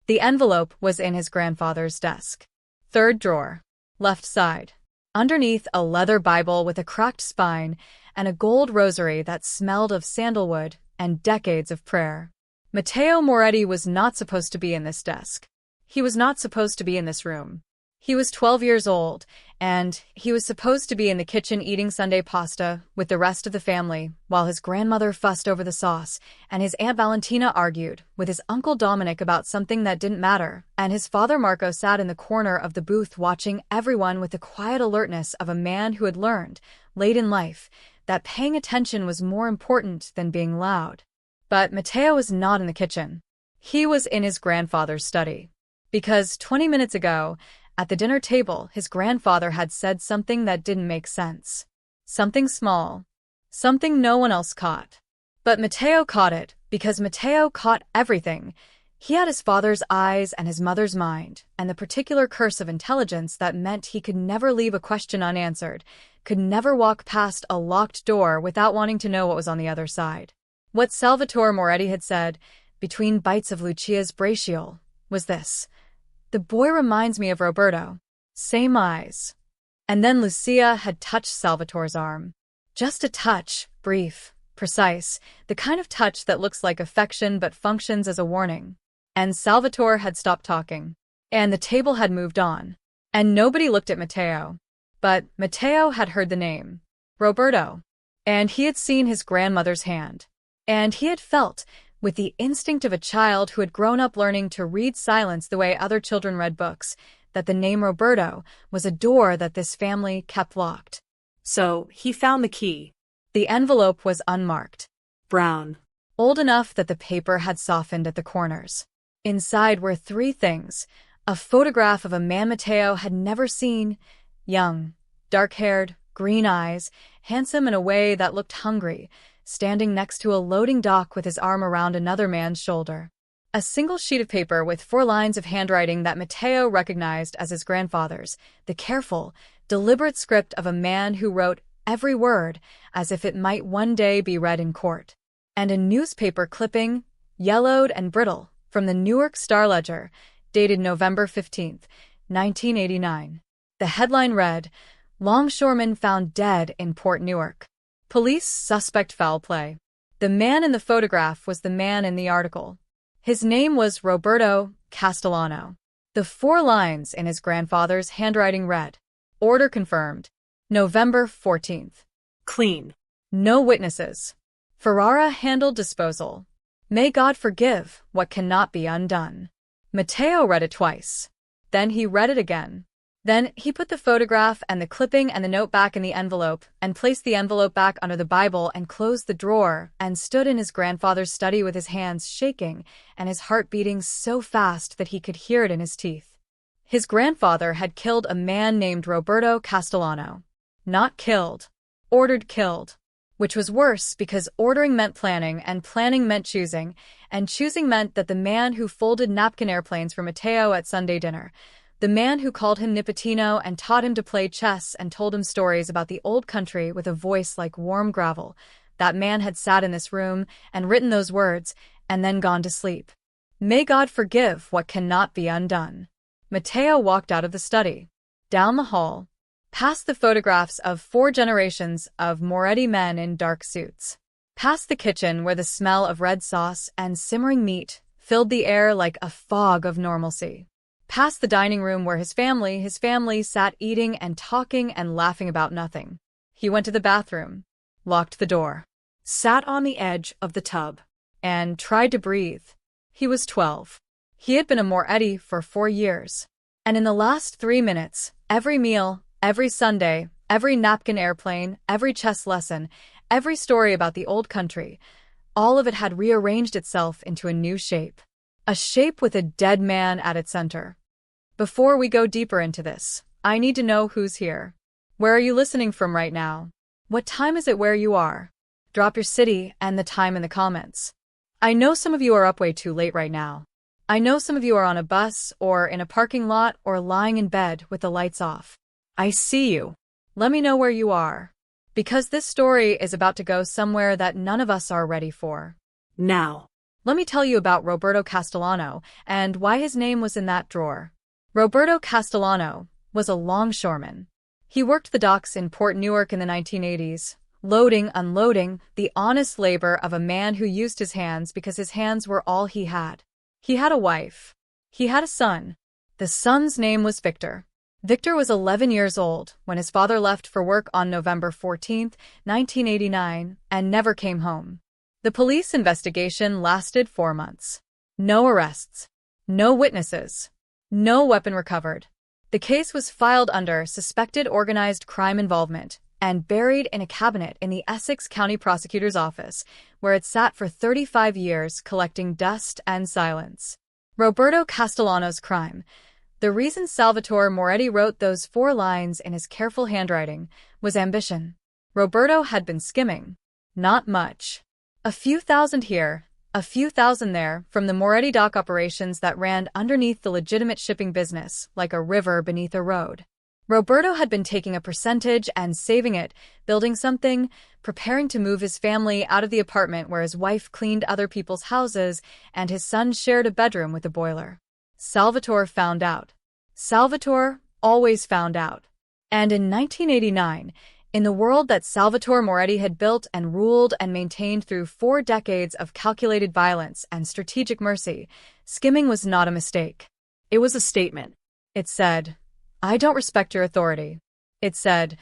The envelope was in his grandfather's desk. Third drawer. Left side. Underneath a leather Bible with a cracked spine and a gold rosary that smelled of sandalwood and decades of prayer. Matteo Moretti was not supposed to be in this desk. He was not supposed to be in this room. He was 12 years old, and he was supposed to be in the kitchen eating Sunday pasta with the rest of the family, while his grandmother fussed over the sauce, and his Aunt Valentina argued with his Uncle Dominic about something that didn't matter, and his father Marco sat in the corner of the booth watching everyone with the quiet alertness of a man who had learned, late in life, that paying attention was more important than being loud. But Matteo was not in the kitchen. He was in his grandfather's study. Because 20 minutes ago, at the dinner table, his grandfather had said something that didn't make sense. Something small. Something no one else caught. But Matteo caught it, because Matteo caught everything. He had his father's eyes and his mother's mind, and the particular curse of intelligence that meant he could never leave a question unanswered, could never walk past a locked door without wanting to know what was on the other side. What Salvatore Moretti had said, between bites of Lucia's braciole, was this: "The boy reminds me of Roberto. Same eyes." And then Lucia had touched Salvatore's arm. Just a touch, brief, precise, the kind of touch that looks like affection but functions as a warning. And Salvatore had stopped talking. And the table had moved on. And nobody looked at Matteo. But Matteo had heard the name. Roberto. And he had seen his grandmother's hand. And he had felt, with the instinct of a child who had grown up learning to read silence the way other children read books, that the name Roberto was a door that this family kept locked. So, he found the key. The envelope was unmarked. Brown. Old enough that the paper had softened at the corners. Inside were 3 things: a photograph of a man Matteo had never seen, young, dark-haired, green eyes, handsome in a way that looked hungry, standing next to a loading dock with his arm around another man's shoulder. A single sheet of paper with 4 lines of handwriting that Matteo recognized as his grandfather's, the careful, deliberate script of a man who wrote every word as if it might one day be read in court. And a newspaper clipping, yellowed and brittle, from the Newark Star-Ledger, dated November 15, 1989. The headline read, "Longshoreman found dead in Port Newark. Police suspect foul play." The man in the photograph was the man in the article. His name was Roberto Castellano. The 4 lines in his grandfather's handwriting read, "Order confirmed. November 14th. Clean. No witnesses. Ferrara handled disposal. May God forgive what cannot be undone." Matteo read it twice. Then he read it again. Then he put the photograph and the clipping and the note back in the envelope, and placed the envelope back under the Bible and closed the drawer, and stood in his grandfather's study with his hands shaking and his heart beating so fast that he could hear it in his teeth. His grandfather had killed a man named Roberto Castellano. Not killed. Ordered killed. Which was worse because ordering meant planning, and planning meant choosing, and choosing meant that the man who folded napkin airplanes for Matteo at Sunday dinner, the man who called him Nipotino and taught him to play chess and told him stories about the old country with a voice like warm gravel, that man had sat in this room and written those words and then gone to sleep. May God forgive what cannot be undone. Matteo walked out of the study, down the hall, past the photographs of 4 generations of Moretti men in dark suits, past the kitchen where the smell of red sauce and simmering meat filled the air like a fog of normalcy, past the dining room where his family sat eating and talking and laughing about nothing. He went to the bathroom, locked the door, sat on the edge of the tub, and tried to breathe. He was 12. He had been a Moretti for 4 years. And in the last 3 minutes, every meal, every Sunday, every napkin airplane, every chess lesson, every story about the old country, all of it had rearranged itself into a new shape. A shape with a dead man at its center. Before we go deeper into this, I need to know who's here. Where are you listening from right now? What time is it where you are? Drop your city and the time in the comments. I know some of you are up way too late right now. I know some of you are on a bus or in a parking lot or lying in bed with the lights off. I see you. Let me know where you are. Because this story is about to go somewhere that none of us are ready for. Now. Let me tell you about Roberto Castellano and why his name was in that drawer. Roberto Castellano was a longshoreman. He worked the docks in Port Newark in the 1980s, loading, unloading, the honest labor of a man who used his hands because his hands were all he had. He had a wife. He had a son. The son's name was Victor. Victor was 11 years old when his father left for work on November 14, 1989, and never came home. The police investigation lasted 4 months. No arrests. No witnesses. No weapon recovered. The case was filed under suspected organized crime involvement and buried in a cabinet in the Essex County Prosecutor's Office, where it sat for 35 years collecting dust and silence. Roberto Castellano's crime. The reason Salvatore Moretti wrote those 4 lines in his careful handwriting was ambition. Roberto had been skimming. Not much. A few thousand here, a few thousand there, from the Moretti dock operations that ran underneath the legitimate shipping business, like a river beneath a road. Roberto had been taking a percentage and saving it, building something, preparing to move his family out of the apartment where his wife cleaned other people's houses and his son shared a bedroom with a boiler. Salvatore found out. Salvatore always found out. And in 1989, in the world that Salvatore Moretti had built and ruled and maintained through 4 decades of calculated violence and strategic mercy, skimming was not a mistake. It was a statement. It said, "I don't respect your authority." It said,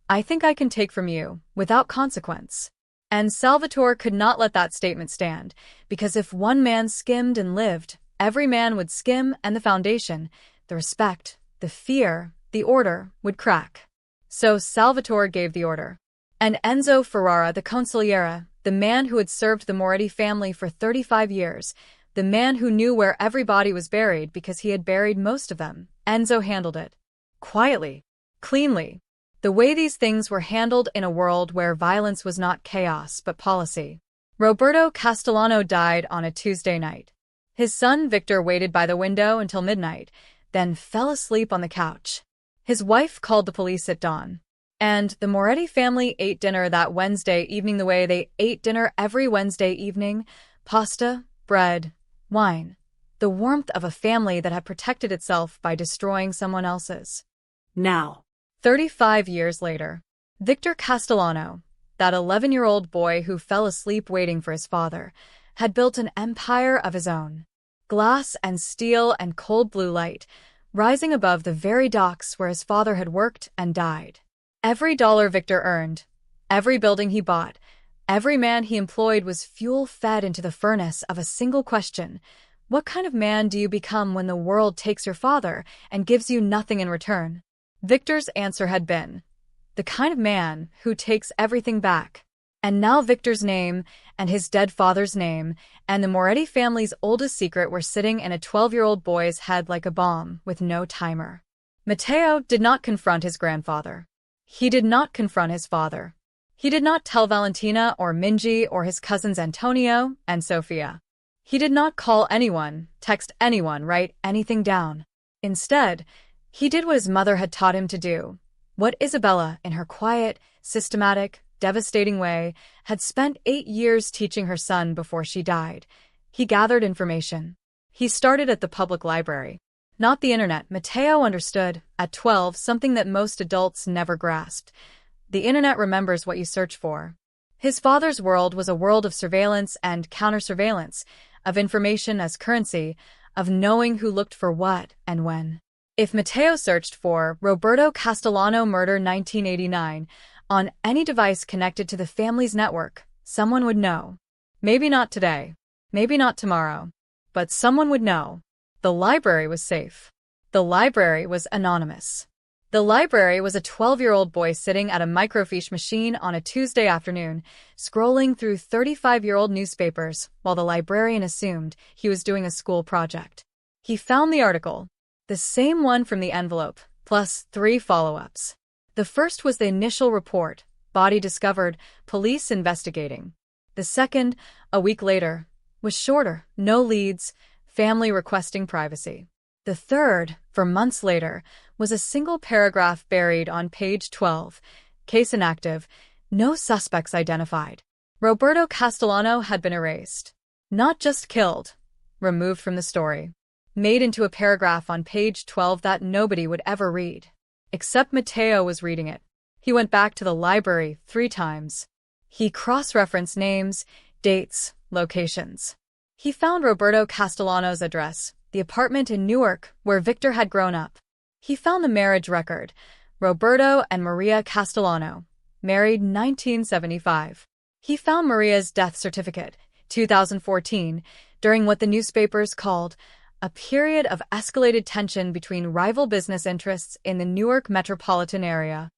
"I think I can take from you, without consequence." And Salvatore could not let that statement stand, because if one man skimmed and lived, every man would skim and the foundation, the respect, the fear, the order, would crack. So Salvatore gave the order. And Enzo Ferrara, the consigliere, the man who had served the Moretti family for 35 years, the man who knew where every body was buried because he had buried most of them, Enzo handled it. Quietly. Cleanly. The way these things were handled in a world where violence was not chaos but policy. Roberto Castellano died on a Tuesday night. His son Victor waited by the window until midnight, then fell asleep on the couch. His wife called the police at dawn. And the Moretti family ate dinner that Wednesday evening the way they ate dinner every Wednesday evening: pasta, bread, wine. The warmth of a family that had protected itself by destroying someone else's. Now, 35 years later, Victor Castellano, that 11-year-old boy who fell asleep waiting for his father, had built an empire of his own. Glass and steel and cold blue light, rising above the very docks where his father had worked and died. Every dollar Victor earned, every building he bought, every man he employed was fuel fed into the furnace of a single question: what kind of man do you become when the world takes your father and gives you nothing in return? Victor's answer had been, the kind of man who takes everything back. And now Victor's name, and his dead father's name, and the Moretti family's oldest secret were sitting in a 12-year-old boy's head like a bomb, with no timer. Matteo did not confront his grandfather. He did not confront his father. He did not tell Valentina or Minji or his cousins Antonio and Sofia. He did not call anyone, text anyone, write anything down. Instead, he did what his mother had taught him to do, what Isabella, in her quiet, systematic, devastating way, had spent 8 years teaching her son before she died. He gathered information. He started at the public library. Not the internet. Matteo understood, at 12, something that most adults never grasped. The internet remembers what you search for. His father's world was a world of surveillance and counter-surveillance, of information as currency, of knowing who looked for what and when. If Matteo searched for Roberto Castellano murder 1989 on any device connected to the family's network, someone would know. Maybe not today, maybe not tomorrow, but someone would know. The library was safe. The library was anonymous. The library was a 12-year-old boy sitting at a microfiche machine on a Tuesday afternoon, scrolling through 35-year-old newspapers while the librarian assumed he was doing a school project. He found the article, the same one from the envelope, plus 3 follow-ups. The first was the initial report, body discovered, police investigating. The second, a week later, was shorter, no leads, family requesting privacy. The third, for months later, was a single paragraph buried on page 12, case inactive, no suspects identified. Roberto Castellano had been erased. Not just killed, removed from the story. Made into a paragraph on page 12 that nobody would ever read. Except Matteo was reading it. He went back to the library 3 times. He cross-referenced names, dates, locations. He found Roberto Castellano's address, the apartment in Newark where Victor had grown up. He found the marriage record, Roberto and Maria Castellano, married 1975. He found Maria's death certificate, 2014, during what the newspapers called a period of escalated tension between rival business interests in the Newark metropolitan area.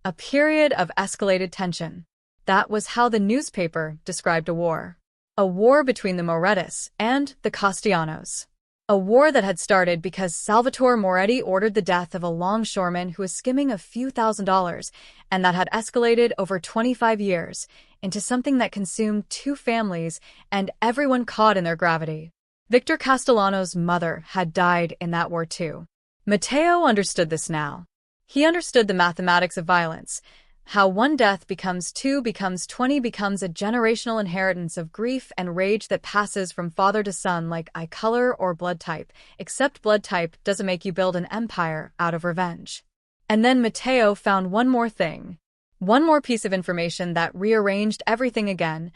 A period of escalated tension. That was how the newspaper described a war. A war between the Morettis and the Castellanos. A war that had started because Salvatore Moretti ordered the death of a longshoreman who was skimming a few $1,000s, and that had escalated over 25 years into something that consumed 2 families and everyone caught in their gravity. Victor Castellano's mother had died in that war too. Matteo understood this now. He understood the mathematics of violence, how 1 death becomes 2 becomes 20 becomes a generational inheritance of grief and rage that passes from father to son like eye color or blood type, except blood type doesn't make you build an empire out of revenge. And then Matteo found one more thing. One more piece of information that rearranged everything again.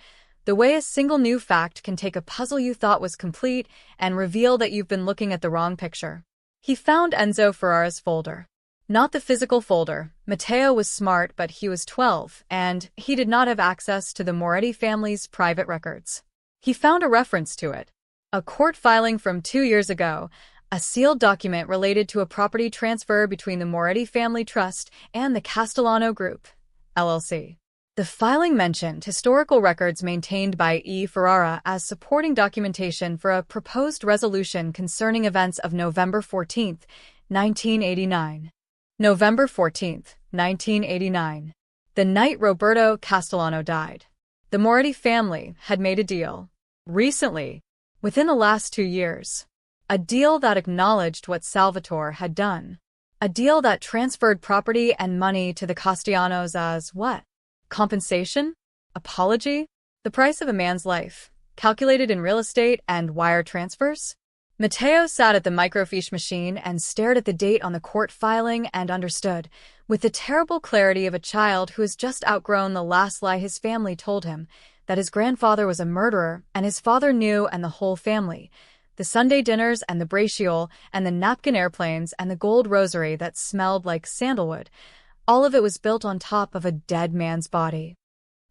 The way a single new fact can take a puzzle you thought was complete and reveal that you've been looking at the wrong picture. He found Enzo Ferrara's folder. Not the physical folder. Matteo was smart, but he was 12, and he did not have access to the Moretti family's private records. He found a reference to it. A court filing from 2 years ago, a sealed document related to a property transfer between the Moretti Family Trust and the Castellano Group, LLC. The filing mentioned historical records maintained by E. Ferrara as supporting documentation for a proposed resolution concerning events of November 14, 1989. November 14, 1989. The night Roberto Castellano died. The Moretti family had made a deal. Recently, within the last 2 years. A deal that acknowledged what Salvatore had done. A deal that transferred property and money to the Castellanos as what? Compensation? Apology? The price of a man's life, calculated in real estate and wire transfers? Matteo sat at the microfiche machine and stared at the date on the court filing and understood, with the terrible clarity of a child who has just outgrown the last lie his family told him, that his grandfather was a murderer and his father knew, and the whole family. The Sunday dinners and the braciole and the napkin airplanes and the gold rosary that smelled like sandalwood. All of it was built on top of a dead man's body.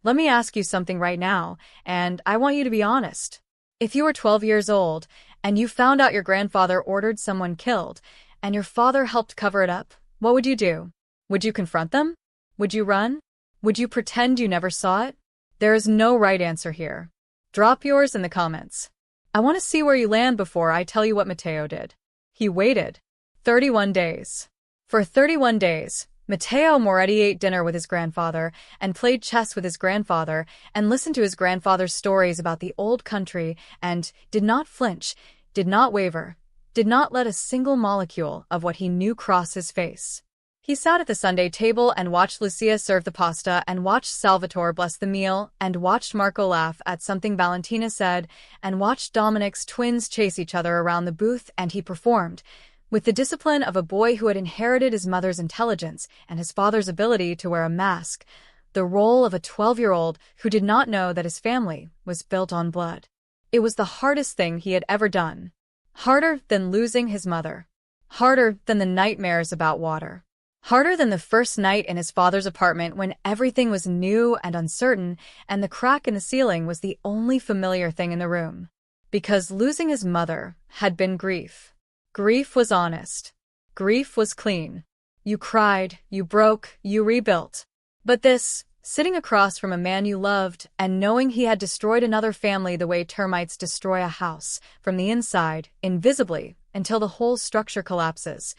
Let me ask you something right now, and I want you to be honest. If you were 12 years old, and you found out your grandfather ordered someone killed, and your father helped cover it up, what would you do? Would you confront them? Would you run? Would you pretend you never saw it? There is no right answer here. Drop yours in the comments. I want to see where you land before I tell you what Matteo did. He waited 31 days. For 31 days, Matteo Moretti ate dinner with his grandfather and played chess with his grandfather and listened to his grandfather's stories about the old country and did not flinch, did not waver, did not let a single molecule of what he knew cross his face. He sat at the Sunday table and watched Lucia serve the pasta and watched Salvatore bless the meal and watched Marco laugh at something Valentina said and watched Dominic's twins chase each other around the booth, and he performed, with the discipline of a boy who had inherited his mother's intelligence and his father's ability to wear a mask, the role of a 12-year-old who did not know that his family was built on blood. It was the hardest thing he had ever done. Harder than losing his mother. Harder than the nightmares about water. Harder than the first night in his father's apartment when everything was new and uncertain and the crack in the ceiling was the only familiar thing in the room. Because losing his mother had been grief. Grief was honest. Grief was clean. You cried, you broke, you rebuilt. But this, sitting across from a man you loved and knowing he had destroyed another family the way termites destroy a house, from the inside, invisibly, until the whole structure collapses,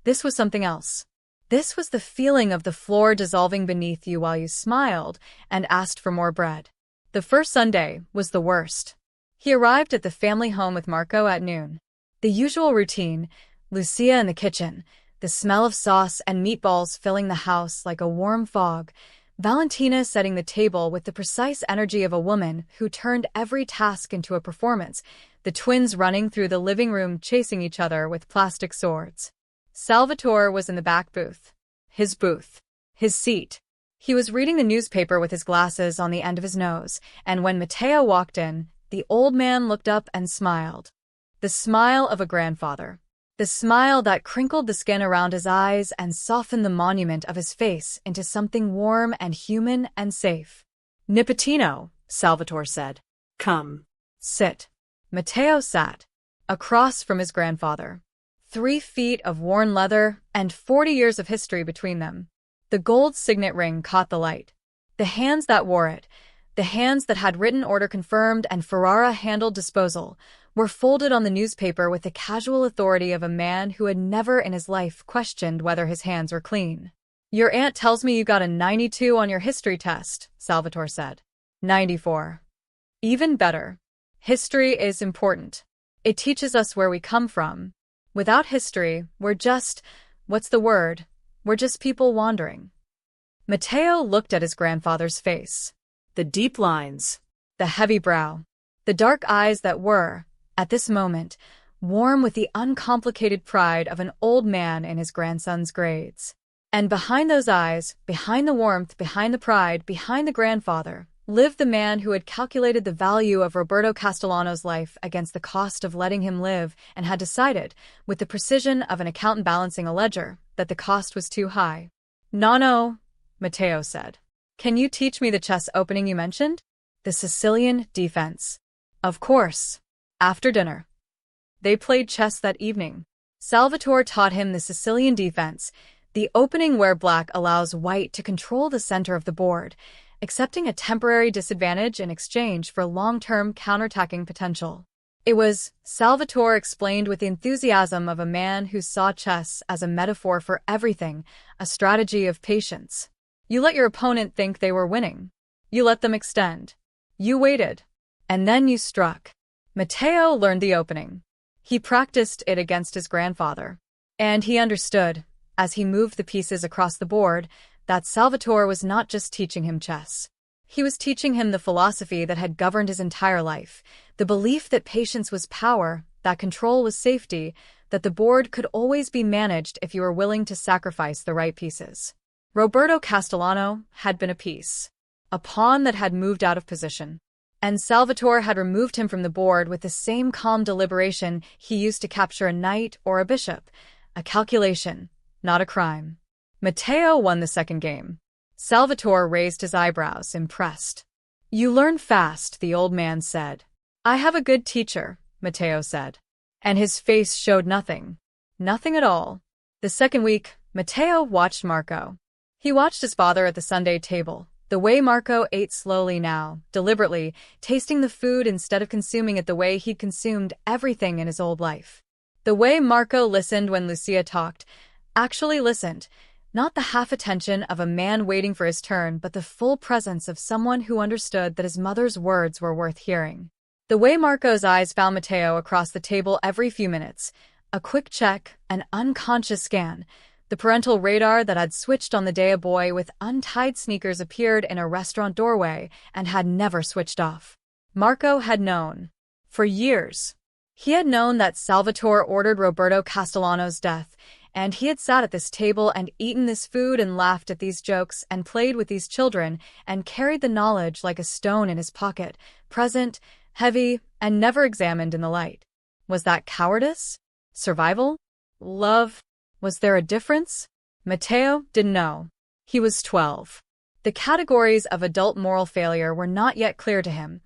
this was something else. This was the feeling of the floor dissolving beneath you while you smiled and asked for more bread. The first Sunday was the worst. He arrived at the family home with Marco at noon. The usual routine, Lucia in the kitchen, the smell of sauce and meatballs filling the house like a warm fog, Valentina setting the table with the precise energy of a woman who turned every task into a performance, the twins running through the living room chasing each other with plastic swords. Salvatore was in the back booth. His seat. He was reading the newspaper with his glasses on the end of his nose, and when Matteo walked in, the old man looked up and smiled. The smile of a grandfather. The smile that crinkled the skin around his eyes and softened the monument of his face into something warm and human and safe. Nipotino, Salvatore said. Come. Sit. Matteo sat, across from his grandfather. 3 feet of worn leather and 40 years of history between them. The gold signet ring caught the light. The hands that wore it, the hands that had written order confirmed and Ferrara handled disposal, were folded on the newspaper with the casual authority of a man who had never in his life questioned whether his hands were clean. Your aunt tells me you got a 92 on your history test, Salvatore said. 94. Even better. History is important. It teaches us where we come from. Without history, we're just, we're just people wandering. Matteo looked at his grandfather's face. The deep lines. The heavy brow. The dark eyes that were, at this moment, warm with the uncomplicated pride of an old man in his grandson's grades. And behind those eyes, behind the warmth, behind the pride, behind the grandfather, lived the man who had calculated the value of Roberto Castellano's life against the cost of letting him live and had decided, with the precision of an accountant balancing a ledger, that the cost was too high. "Nonno," Matteo said. "Can you teach me the chess opening you mentioned?" The Sicilian defense. Of course. After dinner. They played chess that evening. Salvatore taught him the Sicilian defense, the opening where black allows white to control the center of the board, accepting a temporary disadvantage in exchange for long-term counterattacking potential. It was, Salvatore explained with the enthusiasm of a man who saw chess as a metaphor for everything, a strategy of patience. You let your opponent think they were winning. You let them extend. You waited. And then you struck. Matteo learned the opening. He practiced it against his grandfather. And he understood, as he moved the pieces across the board, that Salvatore was not just teaching him chess. He was teaching him the philosophy that had governed his entire life, the belief that patience was power, that control was safety, that the board could always be managed if you were willing to sacrifice the right pieces. Roberto Castellano had been a piece, a pawn that had moved out of position. And Salvatore had removed him from the board with the same calm deliberation he used to capture a knight or a bishop, a calculation, not a crime. Matteo won the second game. Salvatore raised his eyebrows, impressed. "You learn fast," the old man said. "I have a good teacher," Matteo said. And his face showed nothing. Nothing at all. The second week, Matteo watched Marco. He watched his father at the Sunday table, the way Marco ate slowly now, deliberately, tasting the food instead of consuming it the way he'd consumed everything in his old life. The way Marco listened when Lucia talked, actually listened, not the half-attention of a man waiting for his turn, but the full presence of someone who understood that his mother's words were worth hearing. The way Marco's eyes found Matteo across the table every few minutes, a quick check, an unconscious scan, the parental radar that had switched on the day a boy with untied sneakers appeared in a restaurant doorway and had never switched off. Marco had known. For years. He had known that Salvatore ordered Roberto Castellano's death, and he had sat at this table and eaten this food and laughed at these jokes and played with these children and carried the knowledge like a stone in his pocket, present, heavy, and never examined in the light. Was that cowardice? Survival? Love? Was there a difference? Matteo didn't know. He was 12. The categories of adult moral failure were not yet clear to him.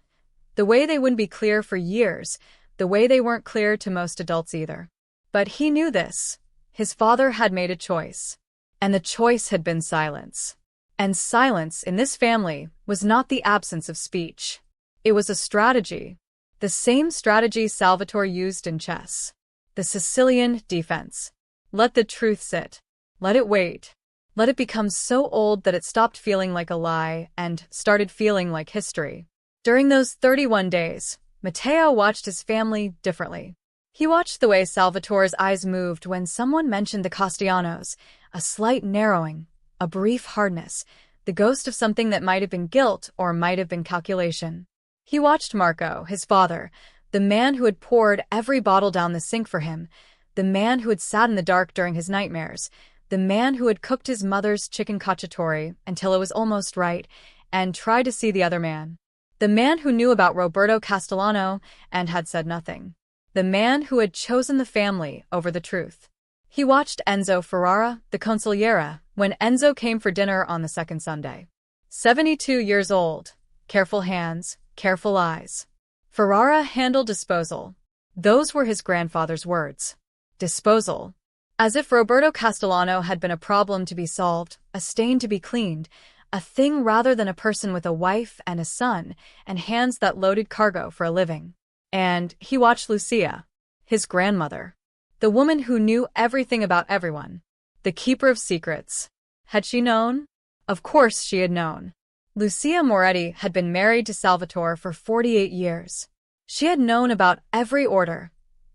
The way they wouldn't be clear for years, the way they weren't clear to most adults either. But he knew this. His father had made a choice. And the choice had been silence. And silence in this family was not the absence of speech. It was a strategy. The same strategy Salvatore used in chess. The Sicilian defense. Let the truth sit. Let it wait. Let it become so old that it stopped feeling like a lie and started feeling like history. During those 31 days, Matteo watched his family differently. He watched the way Salvatore's eyes moved when someone mentioned the Castellanos, a slight narrowing, a brief hardness, the ghost of something that might have been guilt or might have been calculation. He watched Marco, his father, the man who had poured every bottle down the sink for him, the man who had sat in the dark during his nightmares, the man who had cooked his mother's chicken cacciatore until it was almost right, and tried to see the other man. The man who knew about Roberto Castellano and had said nothing. The man who had chosen the family over the truth. He watched Enzo Ferrara, the consigliere, when Enzo came for dinner on the second Sunday. 72 years old. Careful hands, careful eyes. Ferrara handled disposal. Those were his grandfather's words. Disposal. As if Roberto Castellano had been a problem to be solved, a stain to be cleaned, a thing rather than a person with a wife and a son and hands that loaded cargo for a living. And he watched Lucia, his grandmother, the woman who knew everything about everyone, the keeper of secrets. Had she known? Of course she had known. Lucia Moretti had been married to Salvatore for 48 years. She had known about every order,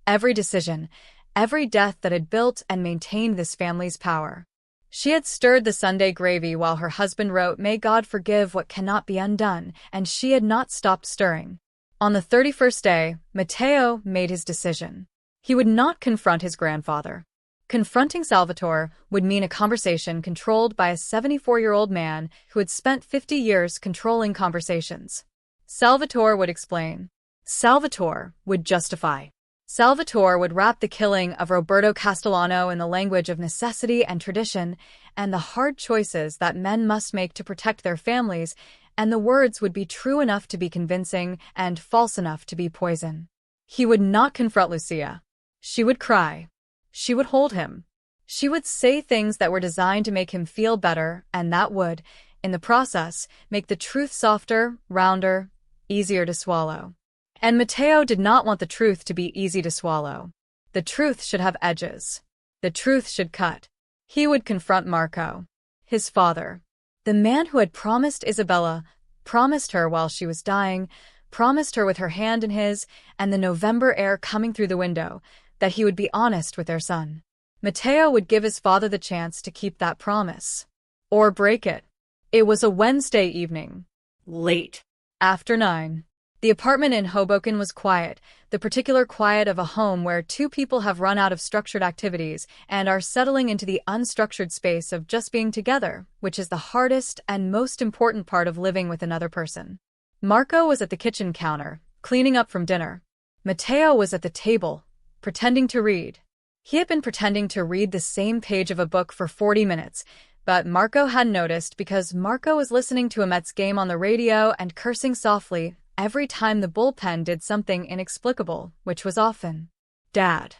every decision, every death that had built and maintained this family's power. She had stirred the Sunday gravy while her husband wrote, "May God forgive what cannot be undone," and she had not stopped stirring. On the 31st day, Matteo made his decision. He would not confront his grandfather. Confronting Salvatore would mean a conversation controlled by a 74-year-old man who had spent 50 years controlling conversations. Salvatore would explain. Salvatore would justify. Salvatore would wrap the killing of Roberto Castellano in the language of necessity and tradition and the hard choices that men must make to protect their families, and the words would be true enough to be convincing and false enough to be poison. He would not confront Lucia. She would cry. She would hold him. She would say things that were designed to make him feel better, and that would, in the process, make the truth softer, rounder, easier to swallow. And Matteo did not want the truth to be easy to swallow. The truth should have edges. The truth should cut. He would confront Marco, his father, the man who had promised Isabella, promised her while she was dying, promised her with her hand in his and the November air coming through the window, that he would be honest with their son. Matteo would give his father the chance to keep that promise. Or break it. It was a Wednesday evening. Late. After 9. The apartment in Hoboken was quiet, the particular quiet of a home where two people have run out of structured activities and are settling into the unstructured space of just being together, which is the hardest and most important part of living with another person. Marco was at the kitchen counter, cleaning up from dinner. Matteo was at the table, pretending to read. He had been pretending to read the same page of a book for 40 minutes, but Marco hadn't noticed because Marco was listening to a Mets game on the radio and cursing softly every time the bullpen did something inexplicable, which was often. Dad.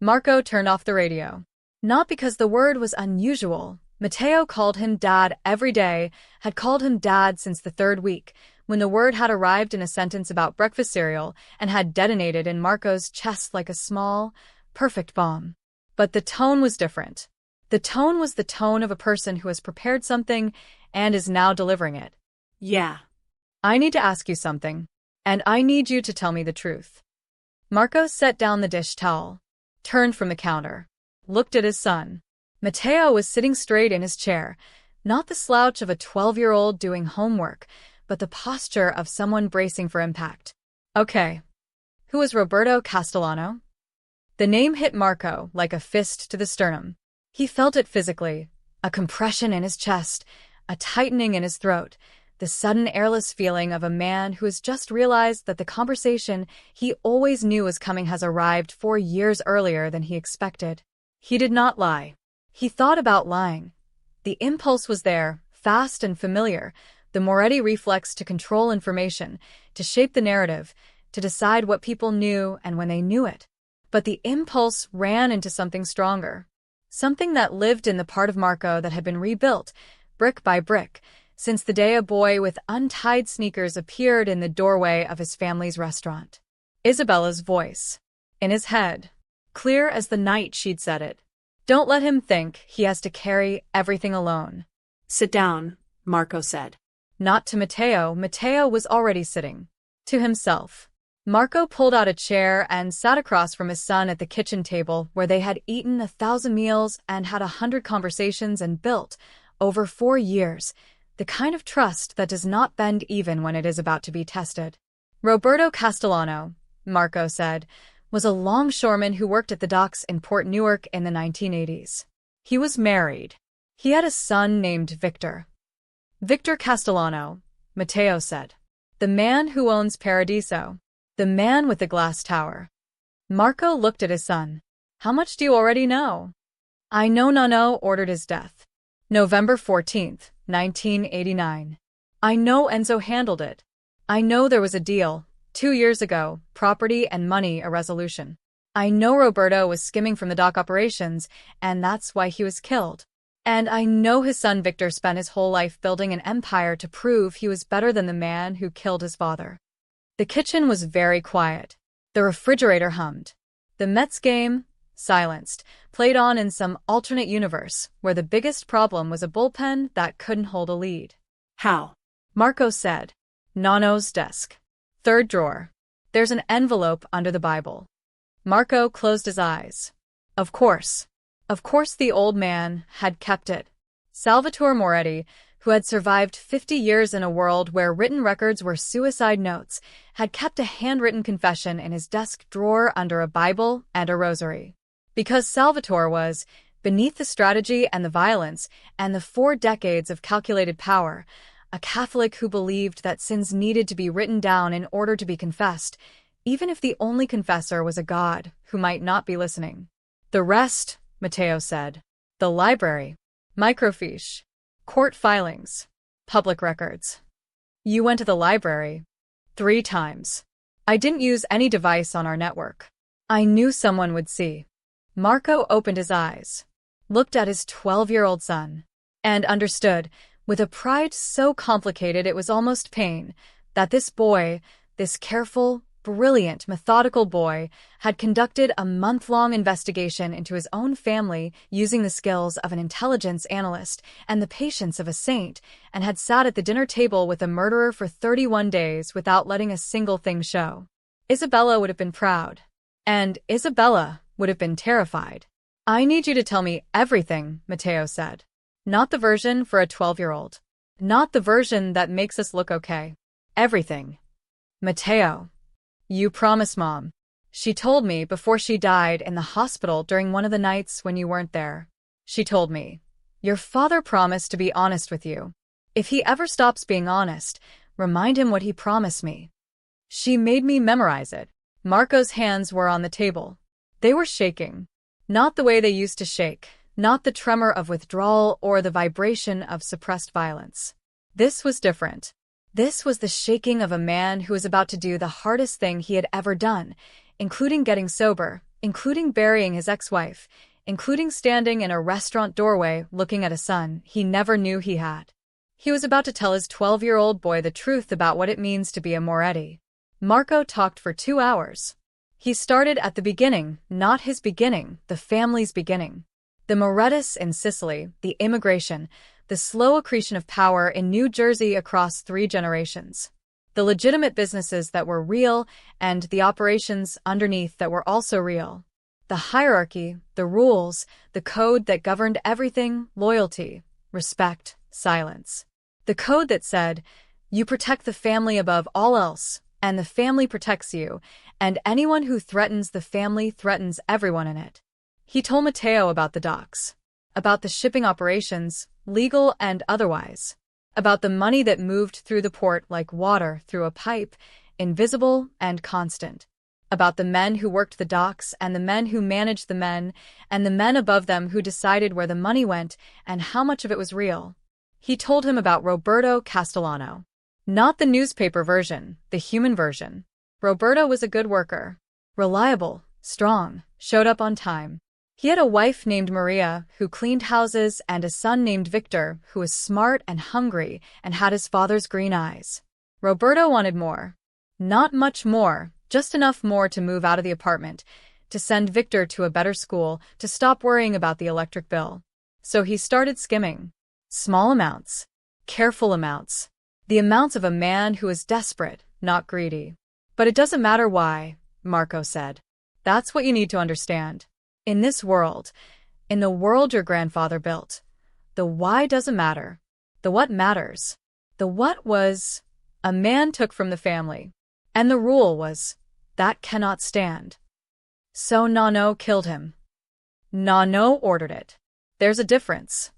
Marco turned off the radio. Not because the word was unusual. Matteo called him Dad every day, had called him Dad since the third week, when the word had arrived in a sentence about breakfast cereal and had detonated in Marco's chest like a small, perfect bomb. But the tone was different. The tone was the tone of a person who has prepared something and is now delivering it. Yeah. I need to ask you something, and I need you to tell me the truth. Marco set down the dish towel, turned from the counter, looked at his son. Matteo was sitting straight in his chair, not the slouch of a 12-year-old doing homework, but the posture of someone bracing for impact. Okay. Who was Roberto Castellano? The name hit Marco like a fist to the sternum. He felt it physically, a compression in his chest, a tightening in his throat, the sudden airless feeling of a man who has just realized that the conversation he always knew was coming has arrived 4 years earlier than he expected. He did not lie. He thought about lying. The impulse was there, fast and familiar, the Moretti reflex to control information, to shape the narrative, to decide what people knew and when they knew it. But the impulse ran into something stronger. Something that lived in the part of Marco that had been rebuilt, brick by brick, since the day a boy with untied sneakers appeared in the doorway of his family's restaurant. Isabella's voice. In his head. Clear as the night she'd said it. Don't let him think he has to carry everything alone. Sit down, Marco said. Not to Matteo. Matteo was already sitting. To himself. Marco pulled out a chair and sat across from his son at the kitchen table where they had eaten 1,000 meals and had 100 conversations and built, over 4 years, The kind of trust that does not bend even when it is about to be tested. Roberto Castellano, Marco said, was a longshoreman who worked at the docks in Port Newark in the 1980s. He was married. He had a son named Victor. Victor Castellano, Matteo said. The man who owns Paradiso. The man with the glass tower. Marco looked at his son. How much do you already know? I know Nano ordered his death. November 14th, 1989. I know Enzo handled it. I know there was a deal, 2 years ago, property and money a resolution. I know Roberto was skimming from the dock operations, and that's why he was killed. And I know his son Victor spent his whole life building an empire to prove he was better than the man who killed his father. The kitchen was very quiet. The refrigerator hummed. The Mets game, silenced, played on in some alternate universe where the biggest problem was a bullpen that couldn't hold a lead. How? Marco said. Nano's desk. Third drawer. There's an envelope under the Bible. Marco closed his eyes. Of course. Of course the old man had kept it. Salvatore Moretti, who had survived 50 years in a world where written records were suicide notes, had kept a handwritten confession in his desk drawer under a Bible and a rosary. Because Salvatore was, beneath the strategy and the violence and the 4 decades of calculated power, a Catholic who believed that sins needed to be written down in order to be confessed, even if the only confessor was a God who might not be listening. The rest, Matteo said. The library. Microfiche. Court filings. Public records. You went to the library. 3 times. I didn't use any device on our network. I knew someone would see. Marco opened his eyes, looked at his 12-year-old son, and understood, with a pride so complicated it was almost pain, that this boy, this careful, brilliant, methodical boy, had conducted a month-long investigation into his own family using the skills of an intelligence analyst and the patience of a saint, and had sat at the dinner table with a murderer for 31 days without letting a single thing show. Isabella would have been proud. And Isabella would have been terrified. I need you to tell me everything, Matteo said. Not the version for a 12-year-old. Not the version that makes us look okay. Everything. Matteo. You promise, Mom. She told me before she died in the hospital during one of the nights when you weren't there. She told me, your father promised to be honest with you. If he ever stops being honest, remind him what he promised me. She made me memorize it. Marco's hands were on the table. They were shaking. Not the way they used to shake, not the tremor of withdrawal or the vibration of suppressed violence. This was different. This was the shaking of a man who was about to do the hardest thing he had ever done, including getting sober, including burying his ex-wife, including standing in a restaurant doorway looking at a son he never knew he had. He was about to tell his 12-year-old boy the truth about what it means to be a Moretti. Marco talked for 2 hours. He started at the beginning, not his beginning, the family's beginning. The Morettis in Sicily, the immigration, the slow accretion of power in New Jersey across 3 generations. The legitimate businesses that were real and the operations underneath that were also real. The hierarchy, the rules, the code that governed everything, loyalty, respect, silence. The code that said, you protect the family above all else, and the family protects you, and anyone who threatens the family threatens everyone in it. He told Matteo about the docks, about the shipping operations, legal and otherwise, about the money that moved through the port like water through a pipe, invisible and constant, about the men who worked the docks and the men who managed the men, and the men above them who decided where the money went and how much of it was real. He told him about Roberto Castellano. Not the newspaper version, the human version. Roberto was a good worker. Reliable, strong, showed up on time. He had a wife named Maria who cleaned houses and a son named Victor who was smart and hungry and had his father's green eyes. Roberto wanted more. Not much more, just enough more to move out of the apartment, to send Victor to a better school, to stop worrying about the electric bill. So he started skimming. Small amounts. Careful amounts. The amounts of a man who is desperate, not greedy. But it doesn't matter why, Marco said. That's what you need to understand. In this world, in the world your grandfather built, the why doesn't matter. The what matters. The what was, a man took from the family. And the rule was, that cannot stand. So Nano killed him. Nano ordered it. There's a difference.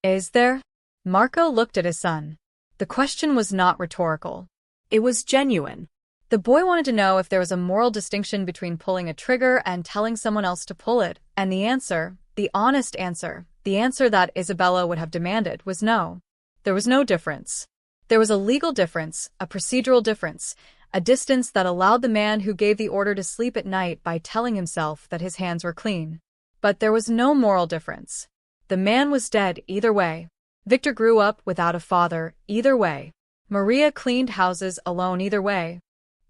Is there? Marco looked at his son. The question was not rhetorical. It was genuine. The boy wanted to know if there was a moral distinction between pulling a trigger and telling someone else to pull it, and the answer, the honest answer, the answer that Isabella would have demanded, was no. There was no difference. There was a legal difference, a procedural difference, a distance that allowed the man who gave the order to sleep at night by telling himself that his hands were clean. But there was no moral difference. The man was dead either way. Victor grew up without a father either way. Maria cleaned houses alone either way.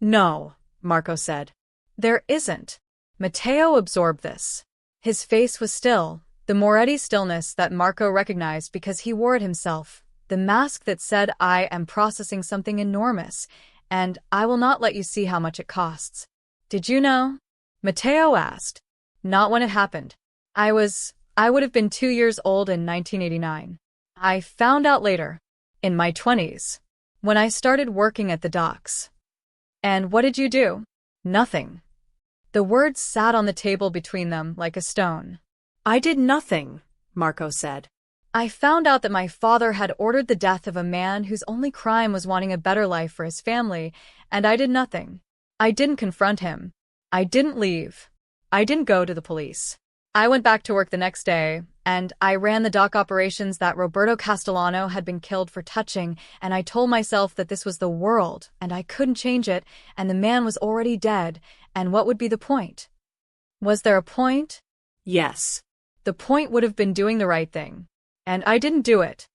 No, Marco said. There isn't. Matteo absorbed this. His face was still, the Moretti stillness that Marco recognized because he wore it himself, the mask that said, I am processing something enormous, and I will not let you see how much it costs. Did you know? Matteo asked. Not when it happened. I would have been 2 years old in 1989. I found out later, in my 20s, when I started working at the docks. And what did you do? Nothing. The words sat on the table between them like a stone. I did nothing, Marco said. I found out that my father had ordered the death of a man whose only crime was wanting a better life for his family, and I did nothing. I didn't confront him. I didn't leave. I didn't go to the police. I went back to work the next day, and I ran the dock operations that Roberto Castellano had been killed for touching, and I told myself that this was the world, and I couldn't change it, and the man was already dead, and what would be the point? Was there a point? Yes. The point would have been doing the right thing. And I didn't do it.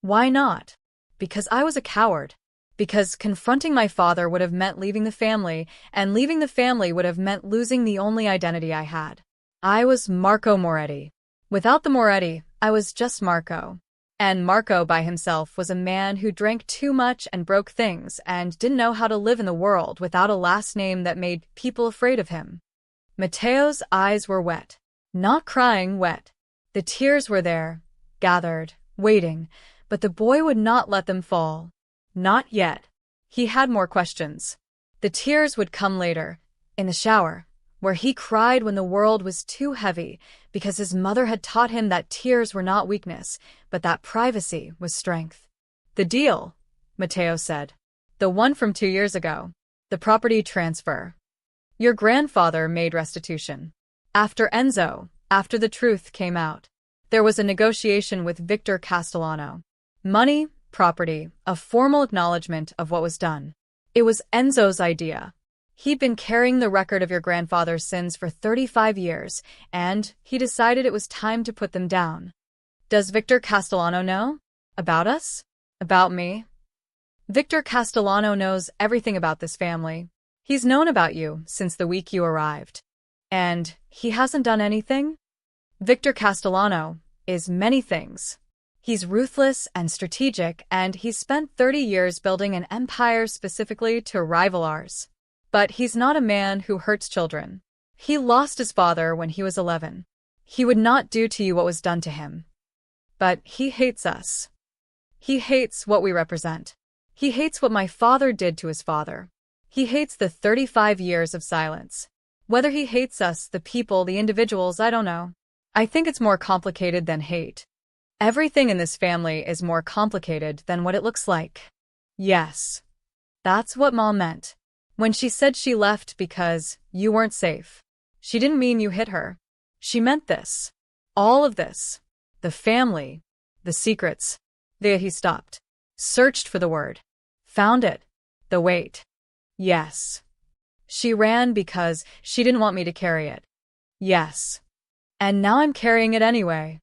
Why not? Because I was a coward. Because confronting my father would have meant leaving the family, and leaving the family would have meant losing the only identity I had. I was Marco Moretti. Without the Moretti, I was just Marco. And Marco by himself was a man who drank too much and broke things and didn't know how to live in the world without a last name that made people afraid of him. Matteo's eyes were wet. Not crying, wet. The tears were there, gathered, waiting, but the boy would not let them fall. Not yet. He had more questions. The tears would come later, in the shower, where he cried when the world was too heavy, because his mother had taught him that tears were not weakness, but that privacy was strength. The deal, Matteo said. The one from 2 years ago. The property transfer. Your grandfather made restitution. After Enzo, after the truth came out. There was a negotiation with Victor Castellano. Money, property, a formal acknowledgement of what was done. It was Enzo's idea. He'd been carrying the record of your grandfather's sins for 35 years, and he decided it was time to put them down. Does Victor Castellano know? About us? About me? Victor Castellano knows everything about this family. He's known about you since the week you arrived. And he hasn't done anything? Victor Castellano is many things. He's ruthless and strategic, and he's spent 30 years building an empire specifically to rival ours. But he's not a man who hurts children. He lost his father when he was 11. He would not do to you what was done to him. But he hates us. He hates what we represent. He hates what my father did to his father. He hates the 35 years of silence. Whether he hates us, the people, the individuals, I don't know. I think it's more complicated than hate. Everything in this family is more complicated than what it looks like. Yes. That's what Mom meant. When she said she left because you weren't safe, she didn't mean you hit her. She meant this. All of this. The family. The secrets. There he stopped. Searched for the word. Found it. The weight. Yes. She ran because she didn't want me to carry it. Yes. And now I'm carrying it anyway.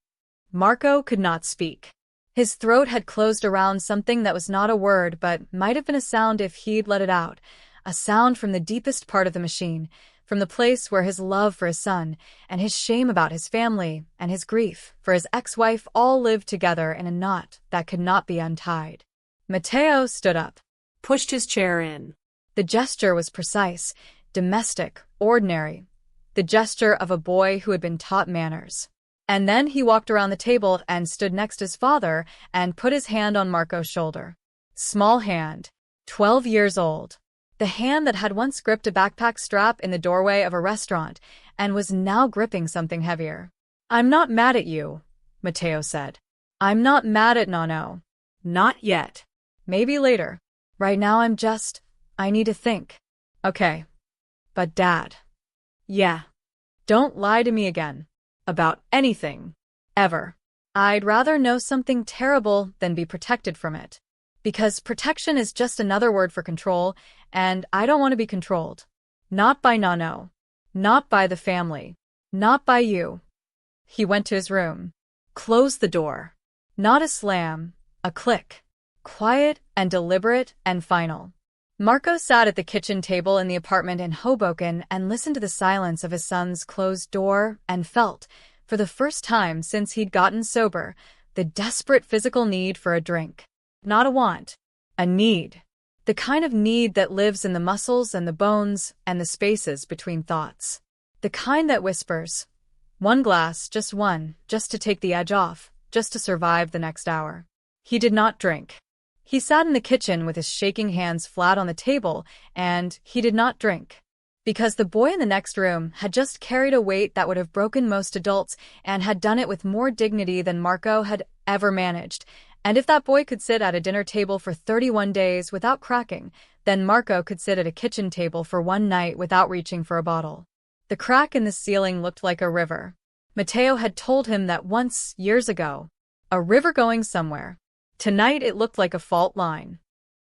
Marco could not speak. His throat had closed around something that was not a word but might have been a sound if he'd let it out. A sound from the deepest part of the machine, from the place where his love for his son, and his shame about his family, and his grief for his ex-wife all lived together in a knot that could not be untied. Matteo stood up. Pushed his chair in. The gesture was precise, domestic, ordinary. The gesture of a boy who had been taught manners. And then he walked around the table and stood next to his father and put his hand on Marco's shoulder. Small hand, 12 years old. The hand that had once gripped a backpack strap in the doorway of a restaurant and was now gripping something heavier. "I'm not mad at you," Matteo said. "I'm not mad at Nano. Not yet. Maybe later. Right now I need to think." "Okay. But Dad." Yeah. "Don't lie to me again. About anything. Ever. I'd rather know something terrible than be protected from it. Because protection is just another word for control, and I don't want to be controlled. Not by Nano. Not by the family. Not by you." He went to his room. Closed the door. Not a slam, a click. Quiet and deliberate and final. Marco sat at the kitchen table in the apartment in Hoboken and listened to the silence of his son's closed door and felt, for the first time since he'd gotten sober, the desperate physical need for a drink. Not a want, a need. The kind of need that lives in the muscles and the bones and the spaces between thoughts. The kind that whispers, "One glass, just one, just to take the edge off, just to survive the next hour." He did not drink. He sat in the kitchen with his shaking hands flat on the table, and he did not drink. Because the boy in the next room had just carried a weight that would have broken most adults and had done it with more dignity than Marco had ever managed. And if that boy could sit at a dinner table for 31 days without cracking, then Marco could sit at a kitchen table for one night without reaching for a bottle. The crack in the ceiling looked like a river. Matteo had told him that once, years ago. A river going somewhere. Tonight it looked like a fault line.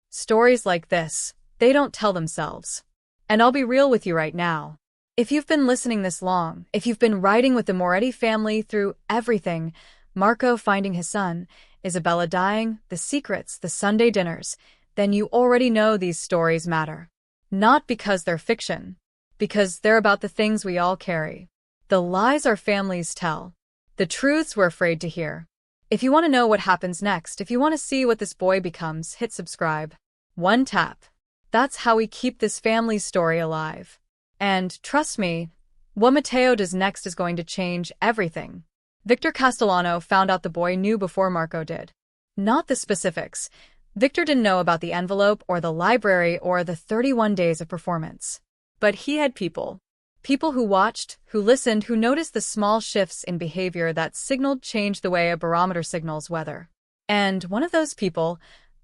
Stories like this, they don't tell themselves. And I'll be real with you right now. If you've been listening this long, if you've been riding with the Moretti family through everything, Marco finding his son, Isabella dying, the secrets, the Sunday dinners, then you already know these stories matter. Not because they're fiction, because they're about the things we all carry. The lies our families tell. The truths we're afraid to hear. If you want to know what happens next, if you want to see what this boy becomes, hit subscribe. One tap. That's how we keep this family story alive. And trust me, what Matteo does next is going to change everything. Victor Castellano found out the boy knew before Marco did. Not the specifics. Victor didn't know about the envelope or the library or the 31 days of performance. But he had people. People who watched, who listened, who noticed the small shifts in behavior that signaled change the way a barometer signals weather. And one of those people,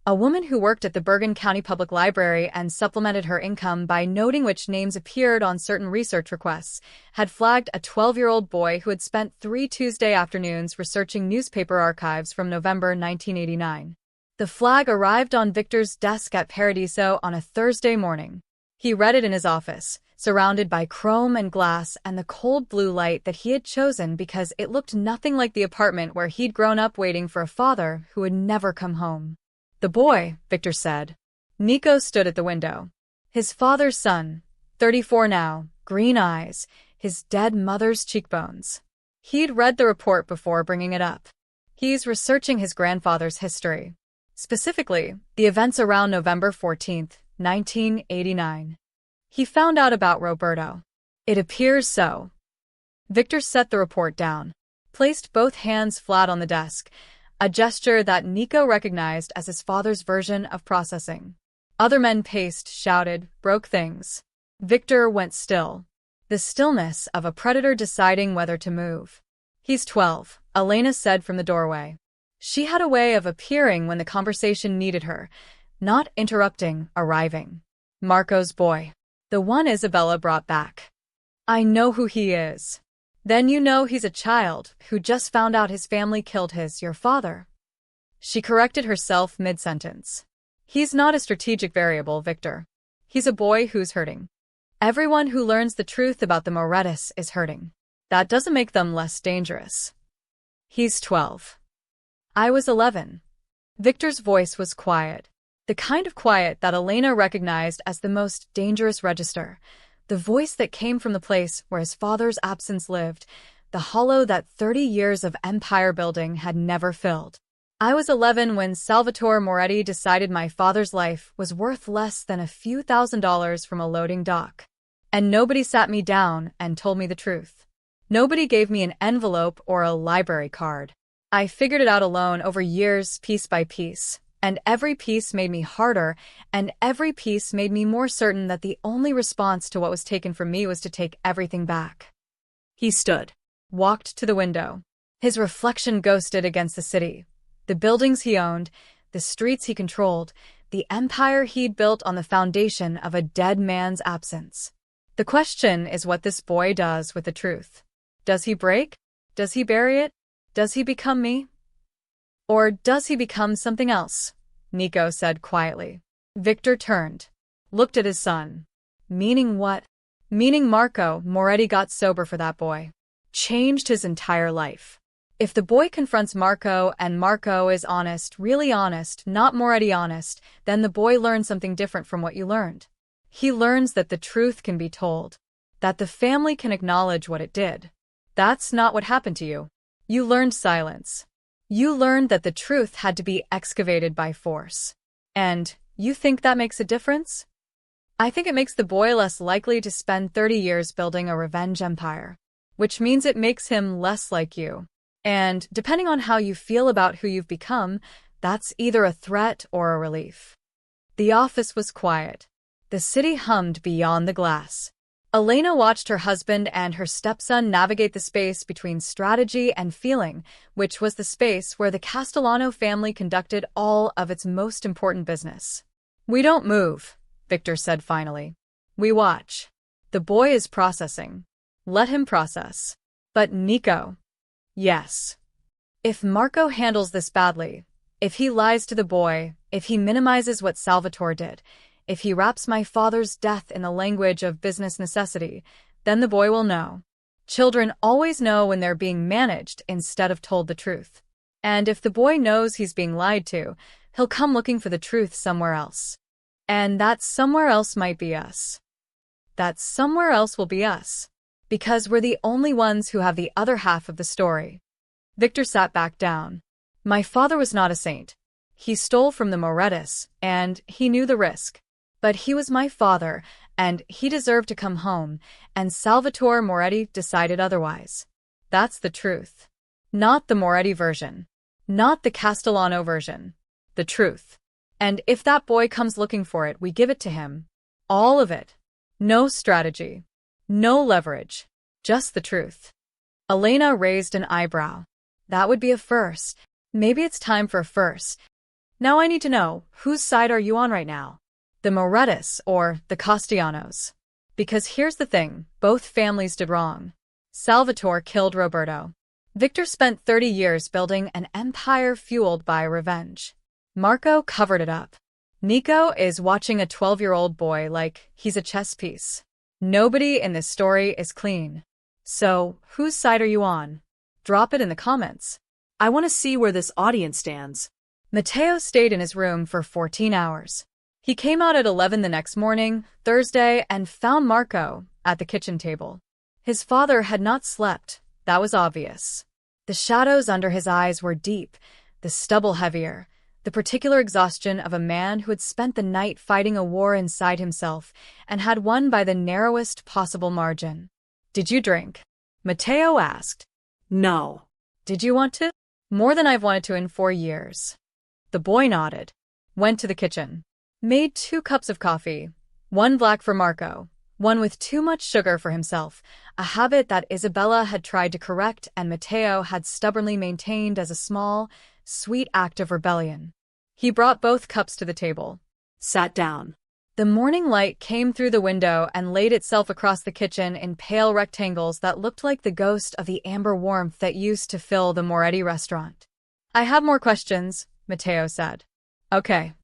a woman who worked at the Bergen County Public Library and supplemented her income by noting which names appeared on certain research requests, had flagged a 12-year-old boy who had spent 3 Tuesday afternoons researching newspaper archives from November 1989. The flag arrived on Victor's desk at Paradiso on a Thursday morning. He read it in his office, surrounded by chrome and glass and the cold blue light that he had chosen because it looked nothing like the apartment where he'd grown up waiting for a father who would never come home. The boy, Victor said. Nico stood at the window. His father's son, 34 now, green eyes, his dead mother's cheekbones. He'd read the report before bringing it up. He's researching his grandfather's history. Specifically, the events around November 14, 1989. He found out about Roberto. It appears so. Victor set the report down, placed both hands flat on the desk, a gesture that Nico recognized as his father's version of processing. Other men paced, shouted, broke things. Victor went still. The stillness of a predator deciding whether to move. He's 12, Elena said from the doorway. She had a way of appearing when the conversation needed her, not interrupting, arriving. Marco's boy. The one Isabella brought back. I know who he is. Then you know he's a child who just found out his family killed your father. She corrected herself mid-sentence. He's not a strategic variable, Victor. He's a boy who's hurting. Everyone who learns the truth about the Morettis is hurting. That doesn't make them less dangerous. He's 12. I was 11. Victor's voice was quiet. The kind of quiet that Elena recognized as the most dangerous register, the voice that came from the place where his father's absence lived, the hollow that 30 years of empire building had never filled. I was 11 when Salvatore Moretti decided my father's life was worth less than a few $1,000s from a loading dock. And nobody sat me down and told me the truth. Nobody gave me an envelope or a library card. I figured it out alone over years, piece by piece. And every piece made me harder, and every piece made me more certain that the only response to what was taken from me was to take everything back. He stood, Walked to the window. His reflection ghosted against the city. The buildings he owned, the streets he controlled, the empire he'd built on the foundation of a dead man's absence. The question is what this boy does with the truth. Does he break? Does he bury it? Does he become me? Or does he become something else? Nico said quietly. Victor turned, looked at his son. Meaning what? Meaning Marco Moretti got sober for that boy. Changed his entire life. If the boy confronts Marco and Marco is honest, really honest, not Moretti honest, then the boy learns something different from what you learned. He learns that the truth can be told, that the family can acknowledge what it did. That's not what happened to you. You learned silence. You learned that the truth had to be excavated by force. And you think that makes a difference? I think it makes the boy less likely to spend 30 years building a revenge empire, which means it makes him less like you. And depending on how you feel about who you've become, that's either a threat or a relief. The office was quiet. The city hummed beyond the glass. Elena watched her husband and her stepson navigate the space between strategy and feeling, which was the space where the Castellano family conducted all of its most important business. We don't move, Victor said finally. We watch. The boy is processing. Let him process. But Nico. Yes. If Marco handles this badly, if he lies to the boy, if he minimizes what Salvatore did, if he wraps my father's death in the language of business necessity, then the boy will know. Children always know when they're being managed instead of told the truth. And if the boy knows he's being lied to, he'll come looking for the truth somewhere else. And that somewhere else might be us. That somewhere else will be us. Because we're the only ones who have the other half of the story. Victor sat back down. My father was not a saint. He stole from the Morettis, and he knew the risk. But he was my father, and he deserved to come home, and Salvatore Moretti decided otherwise. That's the truth. Not the Moretti version. Not the Castellano version. The truth. And if that boy comes looking for it, we give it to him. All of it. No strategy. No leverage. Just the truth. Elena raised an eyebrow. That would be a first. Maybe it's time for a first. Now I need to know, whose side are you on right now? The Morettis or the Castellanos? Because here's the thing, both families did wrong. Salvatore killed Roberto. Victor spent 30 years building an empire fueled by revenge. Marco covered it up. Nico is watching a 12-year-old boy like he's a chess piece. Nobody in this story is clean. So, whose side are you on? Drop it in the comments. I want to see where this audience stands. Matteo stayed in his room for 14 hours. He came out at 11 the next morning, Thursday, and found Marco at the kitchen table. His father had not slept, that was obvious. The shadows under his eyes were deep, the stubble heavier, the particular exhaustion of a man who had spent the night fighting a war inside himself and had won by the narrowest possible margin. Did you drink? Matteo asked. No. Did you want to? More than I've wanted to in 4 years. The boy nodded, went to the kitchen. Made 2 cups of coffee, 1 black for Marco, 1 with too much sugar for himself, a habit that Isabella had tried to correct and Matteo had stubbornly maintained as a small, sweet act of rebellion. He brought both cups to the table. Sat down. The morning light came through the window and laid itself across the kitchen in pale rectangles that looked like the ghost of the amber warmth that used to fill the Moretti restaurant. I have more questions, Matteo said. Okay.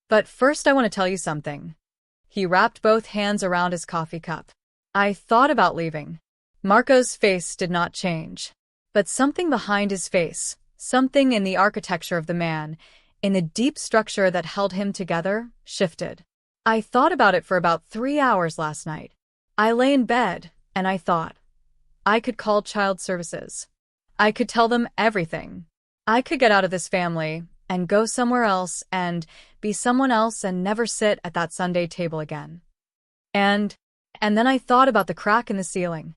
But first I want to tell you something. He wrapped both hands around his coffee cup. I thought about leaving. Marco's face did not change. But something behind his face, something in the architecture of the man, in the deep structure that held him together, shifted. I thought about it for about 3 hours last night. I lay in bed, and I thought. I could call child services. I could tell them everything. I could get out of this family and go somewhere else and be someone else and never sit at that Sunday table again. And then I thought about the crack in the ceiling.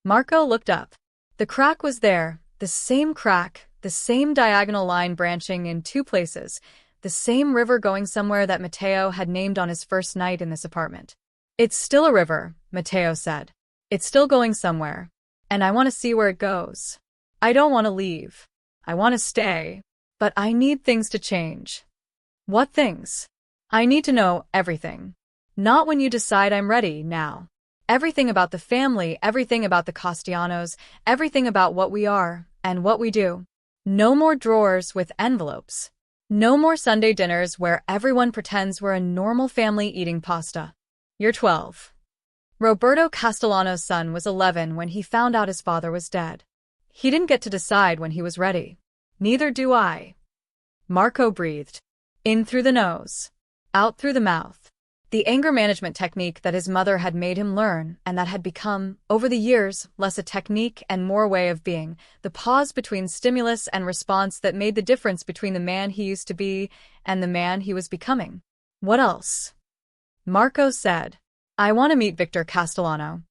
Marco looked up. The crack was there, the same crack, the same diagonal line branching in two places, the same river going somewhere that Matteo had named on his first night in this apartment. It's still a river, Matteo said. It's still going somewhere. And I want to see where it goes. I don't want to leave. I want to stay. But I need things to change. What things? I need to know everything. Not when you decide I'm ready, now. Everything about the family, everything about the Castellanos, everything about what we are and what we do. No more drawers with envelopes. No more Sunday dinners where everyone pretends we're a normal family eating pasta. You're 12. Roberto Castellano's son was 11 when he found out his father was dead. He didn't get to decide when he was ready. Neither do I. Marco breathed. In through the nose. Out through the mouth. The anger management technique that his mother had made him learn and that had become, over the years, less a technique and more a way of being, the pause between stimulus and response that made the difference between the man he used to be and the man he was becoming. What else? Marco said, I want to meet Victor Castellano.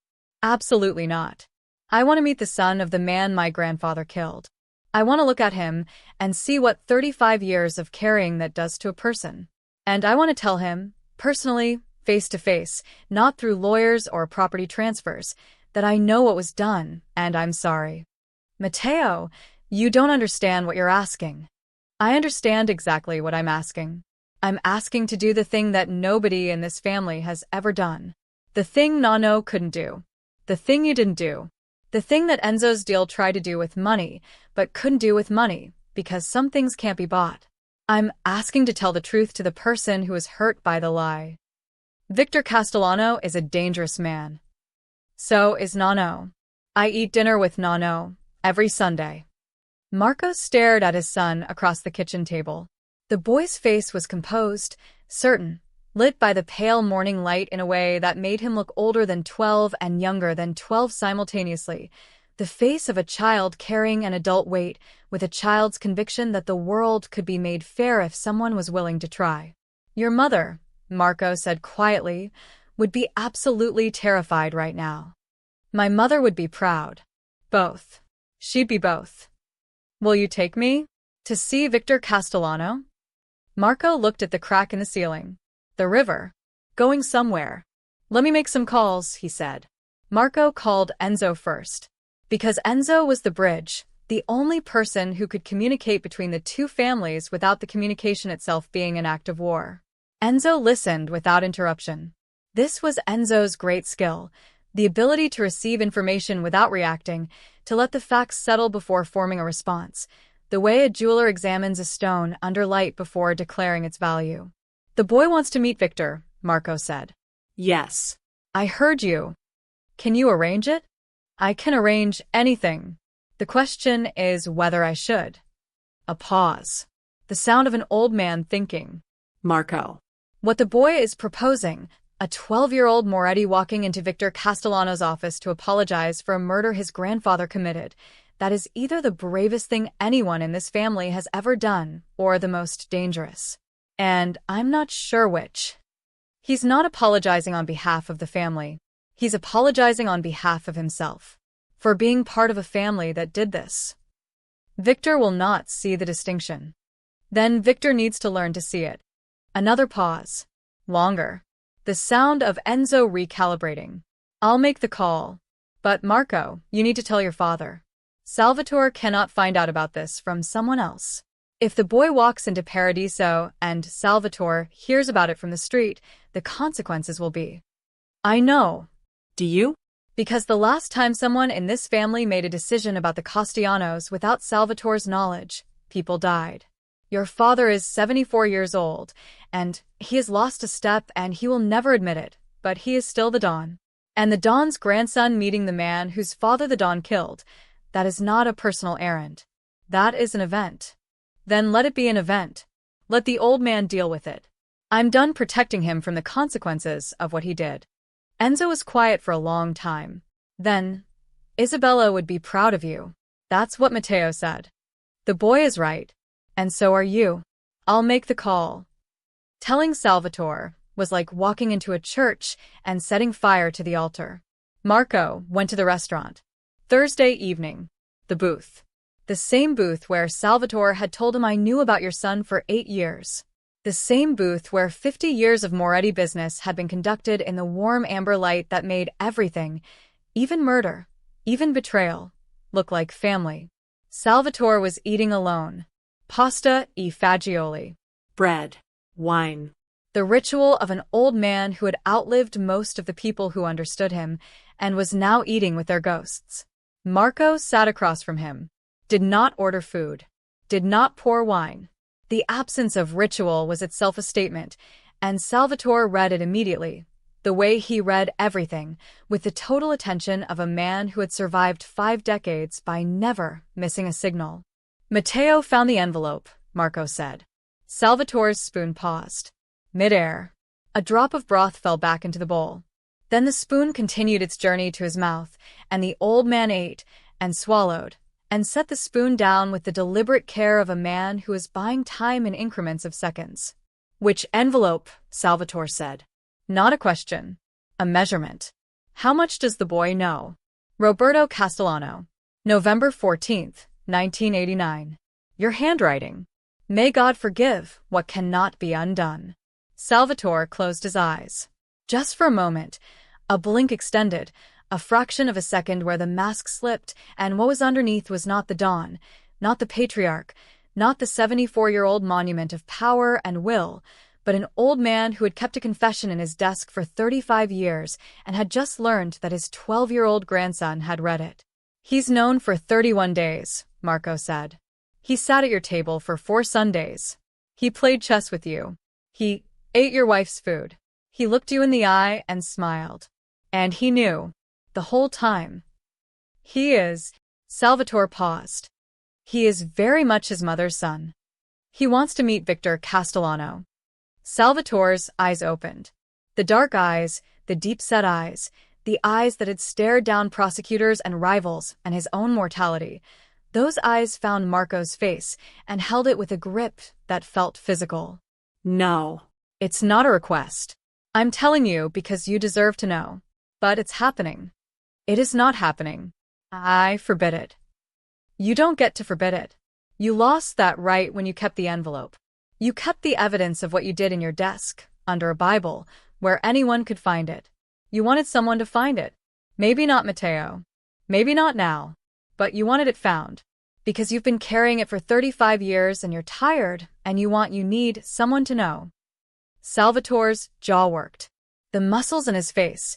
Absolutely not. I want to meet the son of the man my grandfather killed. I want to look at him and see what 35 years of carrying that does to a person. And I want to tell him, personally, face to face, not through lawyers or property transfers, that I know what was done, and I'm sorry. Matteo, you don't understand what you're asking. I understand exactly what I'm asking. I'm asking to do the thing that nobody in this family has ever done. The thing Nonno couldn't do. The thing you didn't do. The thing that Enzo's deal tried to do with money, but couldn't do with money, because some things can't be bought. I'm asking to tell the truth to the person who is hurt by the lie. Victor Castellano is a dangerous man. So is Nonno. I eat dinner with Nonno every Sunday. Marco stared at his son across the kitchen table. The boy's face was composed, certain, lit by the pale morning light in a way that made him look older than 12 and younger than 12 simultaneously. The face of a child carrying an adult weight, with a child's conviction that the world could be made fair if someone was willing to try. Your mother, Marco said quietly, would be absolutely terrified right now. My mother would be proud. Both. She'd be both. Will you take me? To see Victor Castellano? Marco looked at the crack in the ceiling. The river. Going somewhere. Let me make some calls, he said. Marco called Enzo first. Because Enzo was the bridge, the only person who could communicate between the two families without the communication itself being an act of war. Enzo listened without interruption. This was Enzo's great skill, the ability to receive information without reacting, to let the facts settle before forming a response, the way a jeweler examines a stone under light before declaring its value. The boy wants to meet Victor, Marco said. Yes. I heard you. Can you arrange it? I can arrange anything. The question is whether I should. A pause. The sound of an old man thinking. Marco. What the boy is proposing, a 12-year-old Moretti walking into Victor Castellano's office to apologize for a murder his grandfather committed, that is either the bravest thing anyone in this family has ever done or the most dangerous. And I'm not sure which. He's not apologizing on behalf of the family. He's apologizing on behalf of himself. For being part of a family that did this. Victor will not see the distinction. Then Victor needs to learn to see it. Another pause. Longer. The sound of Enzo recalibrating. I'll make the call. But Marco, you need to tell your father. Salvatore cannot find out about this from someone else. If the boy walks into Paradiso and Salvatore hears about it from the street, the consequences will be. I know. Do you? Because the last time someone in this family made a decision about the Castellanos without Salvatore's knowledge, people died. Your father is 74 years old, and he has lost a step and he will never admit it, but he is still the Don. And the Don's grandson meeting the man whose father the Don killed, that is not a personal errand. That is an event. Then let it be an event. Let the old man deal with it. I'm done protecting him from the consequences of what he did. Enzo was quiet for a long time. Then, Isabella would be proud of you. That's what Matteo said. The boy is right. And so are you. I'll make the call. Telling Salvatore was like walking into a church and setting fire to the altar. Marco went to the restaurant. Thursday evening. The booth. The same booth where Salvatore had told him, "I knew about your son for 8 years." The same booth where 50 years of Moretti business had been conducted in the warm amber light that made everything, even murder, even betrayal, look like family. Salvatore was eating alone. Pasta e fagioli. Bread. Wine. The ritual of an old man who had outlived most of the people who understood him and was now eating with their ghosts. Marco sat across from him, did not order food, did not pour wine. The absence of ritual was itself a statement, and Salvatore read it immediately, the way he read everything, with the total attention of a man who had survived 5 decades by never missing a signal. "Matteo found the envelope," Marco said. Salvatore's spoon paused. Mid-air. A drop of broth fell back into the bowl. Then the spoon continued its journey to his mouth, and the old man ate, and swallowed, and set the spoon down with the deliberate care of a man who is buying time in increments of seconds. "Which envelope?" Salvatore said. "Not a question. A measurement. How much does the boy know?" Roberto Castellano. November 14th, 1989. Your handwriting. May God forgive what cannot be undone. Salvatore closed his eyes. Just for a moment, a blink extended, a fraction of a second where the mask slipped, and what was underneath was not the dawn, not the patriarch, not the 74-year-old monument of power and will, but an old man who had kept a confession in his desk for 35 years and had just learned that his 12-year-old grandson had read it. "He's known for 31 days, Marco said. He sat at your table for 4 Sundays. He played chess with you. He ate your wife's food. He looked you in the eye and smiled. And he knew, the whole time. He is..." Salvatore paused. "He is very much his mother's son. He wants to meet Victor Castellano." Salvatore's eyes opened. The dark eyes, the deep-set eyes, the eyes that had stared down prosecutors and rivals and his own mortality. Those eyes found Marco's face and held it with a grip that felt physical. "No. It's not a request. I'm telling you because you deserve to know. But it's happening. It is not happening. I forbid it. You don't get to forbid it. You lost that right when you kept the envelope. You kept the evidence of what you did in your desk, under a Bible, where anyone could find it. You wanted someone to find it. Maybe not Matteo. Maybe not now. But you wanted it found. Because you've been carrying it for 35 years and you're tired and you need someone to know." Salvatore's jaw worked. The muscles in his face,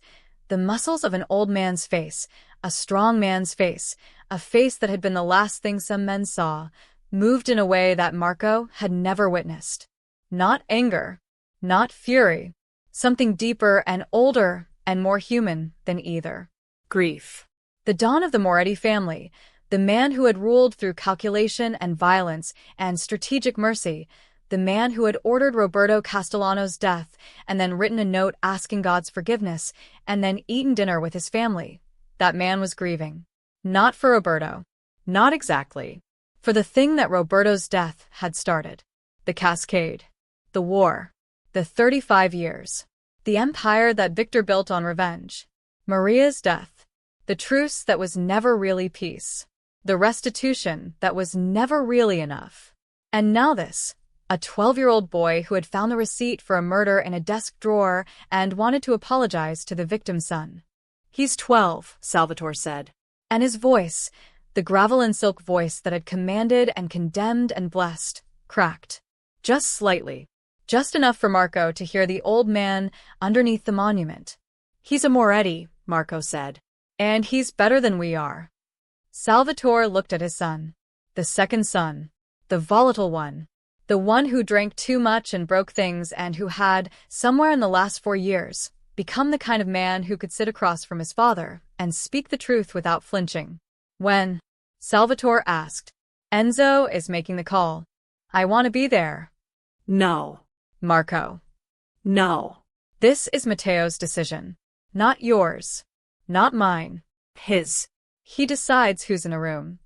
the muscles of an old man's face, a strong man's face, a face that had been the last thing some men saw, moved in a way that Marco had never witnessed. Not anger, not fury, something deeper and older and more human than either. Grief. The dawn of the Moretti family, the man who had ruled through calculation and violence and strategic mercy, the man who had ordered Roberto Castellano's death and then written a note asking God's forgiveness and then eaten dinner with his family. That man was grieving. Not for Roberto. Not exactly. For the thing that Roberto's death had started. The cascade. The war. The 35 years. The empire that Victor built on revenge. Maria's death. The truce that was never really peace. The restitution that was never really enough. And now this. A 12-year-old boy who had found the receipt for a murder in a desk drawer and wanted to apologize to the victim's son. "He's 12, Salvatore said. And his voice, the gravel and silk voice that had commanded and condemned and blessed, cracked. Just slightly. Just enough for Marco to hear the old man underneath the monument. "He's a Moretti," Marco said. "And he's better than we are." Salvatore looked at his son. The second son. The volatile one. The one who drank too much and broke things and who had, somewhere in the last 4 years, become the kind of man who could sit across from his father and speak the truth without flinching. "When?" Salvatore asked. "Enzo is making the call. I want to be there." "No." "Marco." "No." "This is Matteo's decision. Not yours. Not mine. His. He decides who's in a room."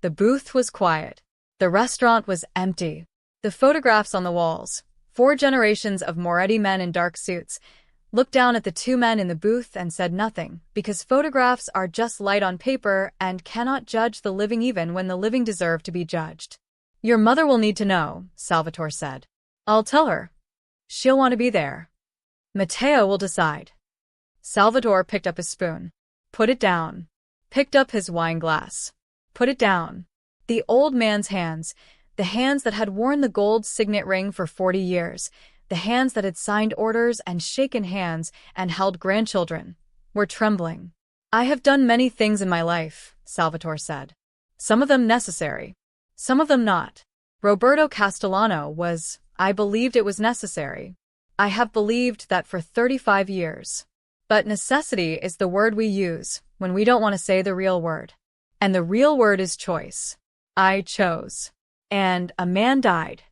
The booth was quiet. The restaurant was empty. The photographs on the walls, 4 generations of Moretti men in dark suits, looked down at the two men in the booth and said nothing, because photographs are just light on paper and cannot judge the living even when the living deserve to be judged. Your mother will need to know, Salvatore said. I'll tell her. She'll want to be there. Matteo will decide. Salvatore picked up his spoon. Put it down. Picked up his wine glass. Put it down. The old man's hands, the hands that had worn the gold signet ring for 40 years, the hands that had signed orders and shaken hands and held grandchildren, were trembling. I have done many things in my life, Salvatore said. Some of them necessary. Some of them not. Roberto Castellano was, I believed it was necessary. I have believed that for 35 years. But necessity is the word we use when we don't want to say the real word. And the real word is choice. I chose. And a man died.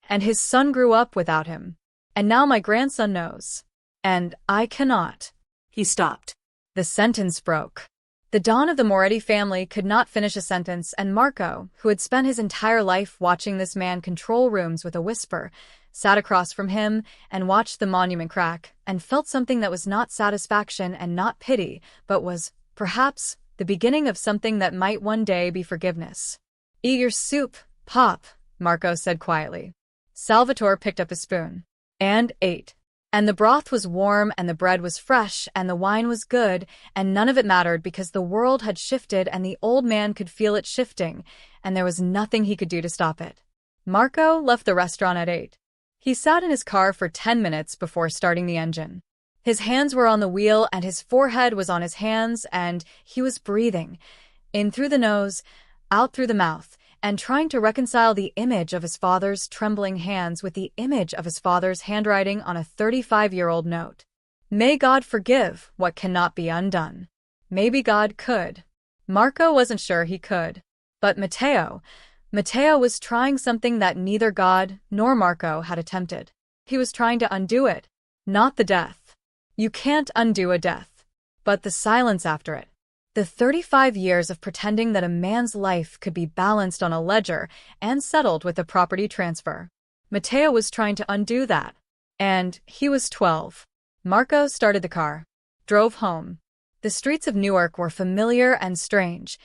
And his son grew up without him. And now my grandson knows. And I cannot. He stopped. The sentence broke. The Don of the Moretti family could not finish a sentence, and Marco, who had spent his entire life watching this man control rooms with a whisper, sat across from him and watched the monument crack and felt something that was not satisfaction and not pity, but was, perhaps, the beginning of something that might one day be forgiveness. Eat your soup, Pop, Marco said quietly. Salvatore picked up a spoon. And ate. And the broth was warm and the bread was fresh and the wine was good, and none of it mattered because the world had shifted and the old man could feel it shifting, and there was nothing he could do to stop it. Marco left the restaurant at 8. He sat in his car for 10 minutes before starting the engine. His hands were on the wheel and his forehead was on his hands, and he was breathing, in through the nose, out through the mouth, and trying to reconcile the image of his father's trembling hands with the image of his father's handwriting on a 35-year-old note. May God forgive what cannot be undone. Maybe God could. Marco wasn't sure he could. But Matteo was trying something that neither God nor Marco had attempted. He was trying to undo it, not the death. You can't undo a death, but the silence after it. The 35 years of pretending that a man's life could be balanced on a ledger and settled with a property transfer. Matteo was trying to undo that. And he was 12. Marco started the car. Drove home. The streets of Newark were familiar and strange.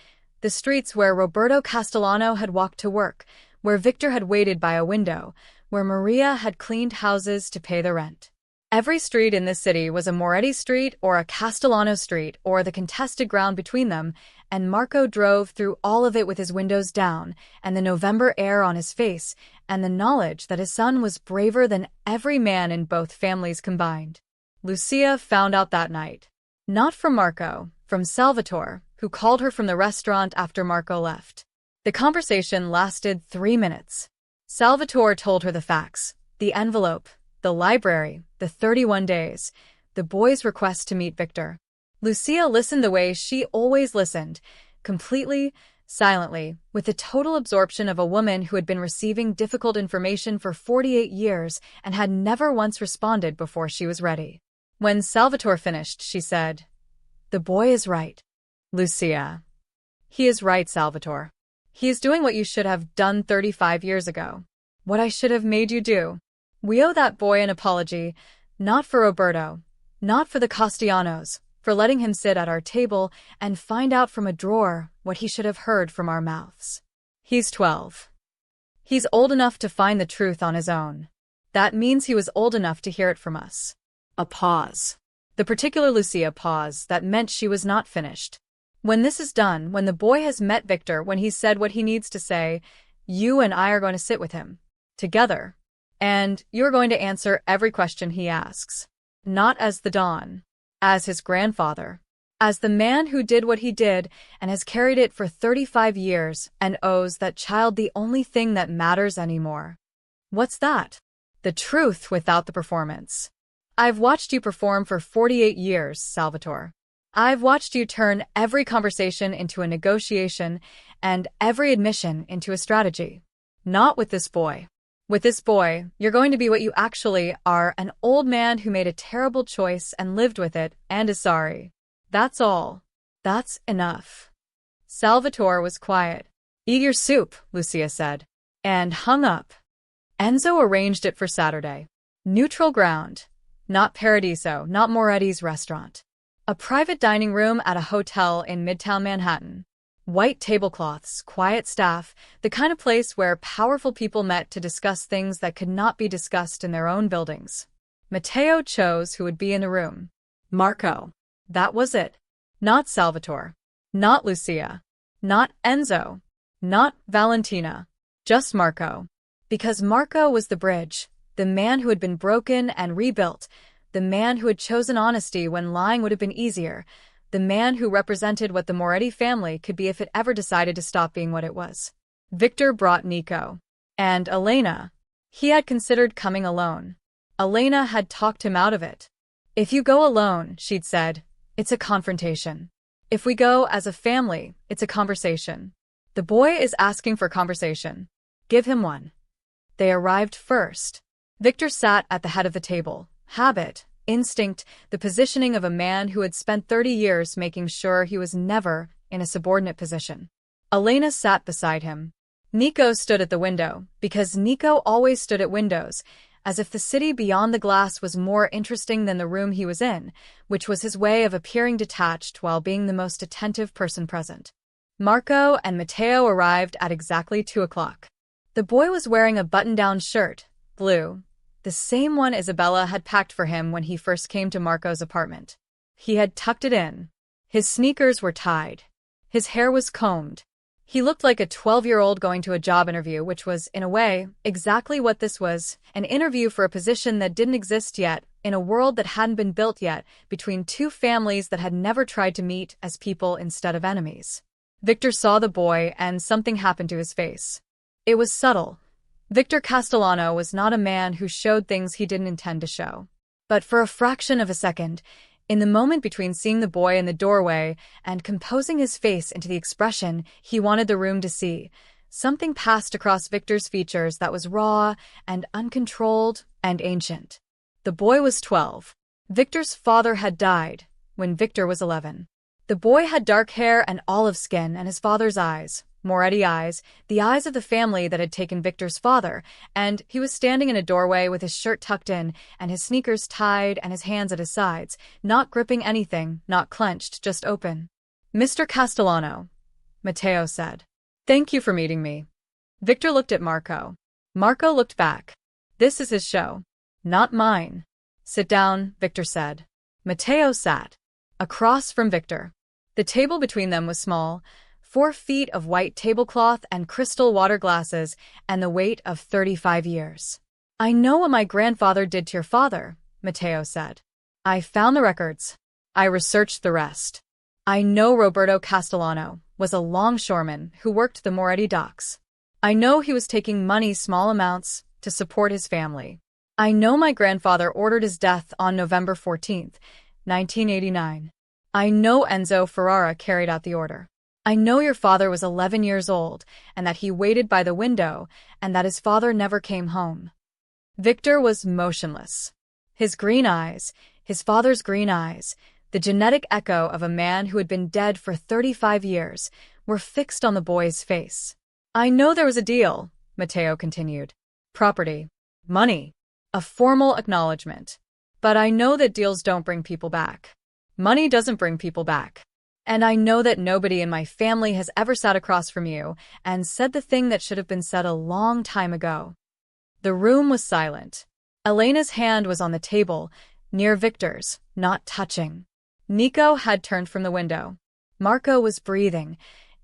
The streets where Roberto Castellano had walked to work, where Victor had waited by a window, where Maria had cleaned houses to pay the rent. Every street in this city was a Moretti Street or a Castellano Street or the contested ground between them, and Marco drove through all of it with his windows down and the November air on his face and the knowledge that his son was braver than every man in both families combined. Lucia found out that night. Not from Marco, from Salvatore, who called her from the restaurant after Marco left. The conversation lasted 3 minutes. Salvatore told her the facts, the envelope, the library, the 31 days, the boy's request to meet Victor. Lucia listened the way she always listened, completely, silently, with the total absorption of a woman who had been receiving difficult information for 48 years and had never once responded before she was ready. When Salvatore finished, she said, "The boy is right." Lucia. He is right, Salvatore. He is doing what you should have done 35 years ago. What I should have made you do. We owe that boy an apology, not for Roberto, not for the Castellanos, for letting him sit at our table and find out from a drawer what he should have heard from our mouths. He's 12. He's old enough to find the truth on his own. That means he was old enough to hear it from us. A pause. The particular Lucia pause that meant she was not finished. When this is done, when the boy has met Victor, when he's said what he needs to say, you and I are going to sit with him. Together. And you're going to answer every question he asks. Not as the Don. As his grandfather. As the man who did what he did and has carried it for 35 years and owes that child the only thing that matters anymore. What's that? The truth without the performance. I've watched you perform for 48 years, Salvatore. I've watched you turn every conversation into a negotiation and every admission into a strategy. Not with this boy. With this boy, you're going to be what you actually are, an old man who made a terrible choice and lived with it and is sorry. That's all. That's enough. Salvatore was quiet. Eat your soup, Lucia said. And hung up. Enzo arranged it for Saturday. Neutral ground. Not Paradiso, not Moretti's restaurant. A private dining room at a hotel in Midtown Manhattan. White tablecloths, quiet staff, the kind of place where powerful people met to discuss things that could not be discussed in their own buildings. Matteo chose who would be in the room. Marco. That was it. Not Salvatore. Not Lucia. Not Enzo. Not Valentina. Just Marco. Because Marco was the bridge, the man who had been broken and rebuilt, the man who had chosen honesty when lying would have been easier, the man who represented what the Moretti family could be if it ever decided to stop being what it was. Victor brought Nico. And Elena. He had considered coming alone. Elena had talked him out of it. If you go alone, she'd said, it's a confrontation. If we go as a family, it's a conversation. The boy is asking for conversation. Give him one. They arrived first. Victor sat at the head of the table. Habit, instinct, the positioning of a man who had spent 30 years making sure he was never in a subordinate position. Elena sat beside him. Nico stood at the window, because Nico always stood at windows, as if the city beyond the glass was more interesting than the room he was in, which was his way of appearing detached while being the most attentive person present. Marco and Matteo arrived at exactly 2 o'clock. The boy was wearing a button-down shirt, blue, the same one Isabella had packed for him when he first came to Marco's apartment. He had tucked it in. His sneakers were tied. His hair was combed. He looked like a 12-year-old going to a job interview, which was, in a way, exactly what this was, an interview for a position that didn't exist yet, in a world that hadn't been built yet, between two families that had never tried to meet as people instead of enemies. Victor saw the boy, and something happened to his face. It was subtle. Victor Castellano was not a man who showed things he didn't intend to show. But for a fraction of a second, in the moment between seeing the boy in the doorway and composing his face into the expression he wanted the room to see, something passed across Victor's features that was raw and uncontrolled and ancient. The boy was 12. Victor's father had died when Victor was 11. The boy had dark hair and olive skin, and his father's eyes, Moretti eyes, the eyes of the family that had taken Victor's father, and he was standing in a doorway with his shirt tucked in and his sneakers tied and his hands at his sides, not gripping anything, not clenched, just open. "Mr. Castellano," Matteo said. "Thank you for meeting me." Victor looked at Marco. Marco looked back. "This is his show, not mine." "Sit down," Victor said. Matteo sat across from Victor. The table between them was small, 4 feet of white tablecloth and crystal water glasses, and the weight of 35 years. "I know what my grandfather did to your father," Matteo said. "I found the records. I researched the rest. I know Roberto Castellano was a longshoreman who worked the Moretti docks. I know he was taking money, small amounts, to support his family. I know my grandfather ordered his death on November 14th, 1989. I know Enzo Ferrara carried out the order. I know your father was 11 years old, and that he waited by the window, and that his father never came home." Victor was motionless. His green eyes, his father's green eyes, the genetic echo of a man who had been dead for 35 years, were fixed on the boy's face. "I know there was a deal," Matteo continued. "Property. Money. A formal acknowledgement. But I know that deals don't bring people back. Money doesn't bring people back. And I know that nobody in my family has ever sat across from you and said the thing that should have been said a long time ago." The room was silent. Elena's hand was on the table, near Victor's, not touching. Nico had turned from the window. Marco was breathing,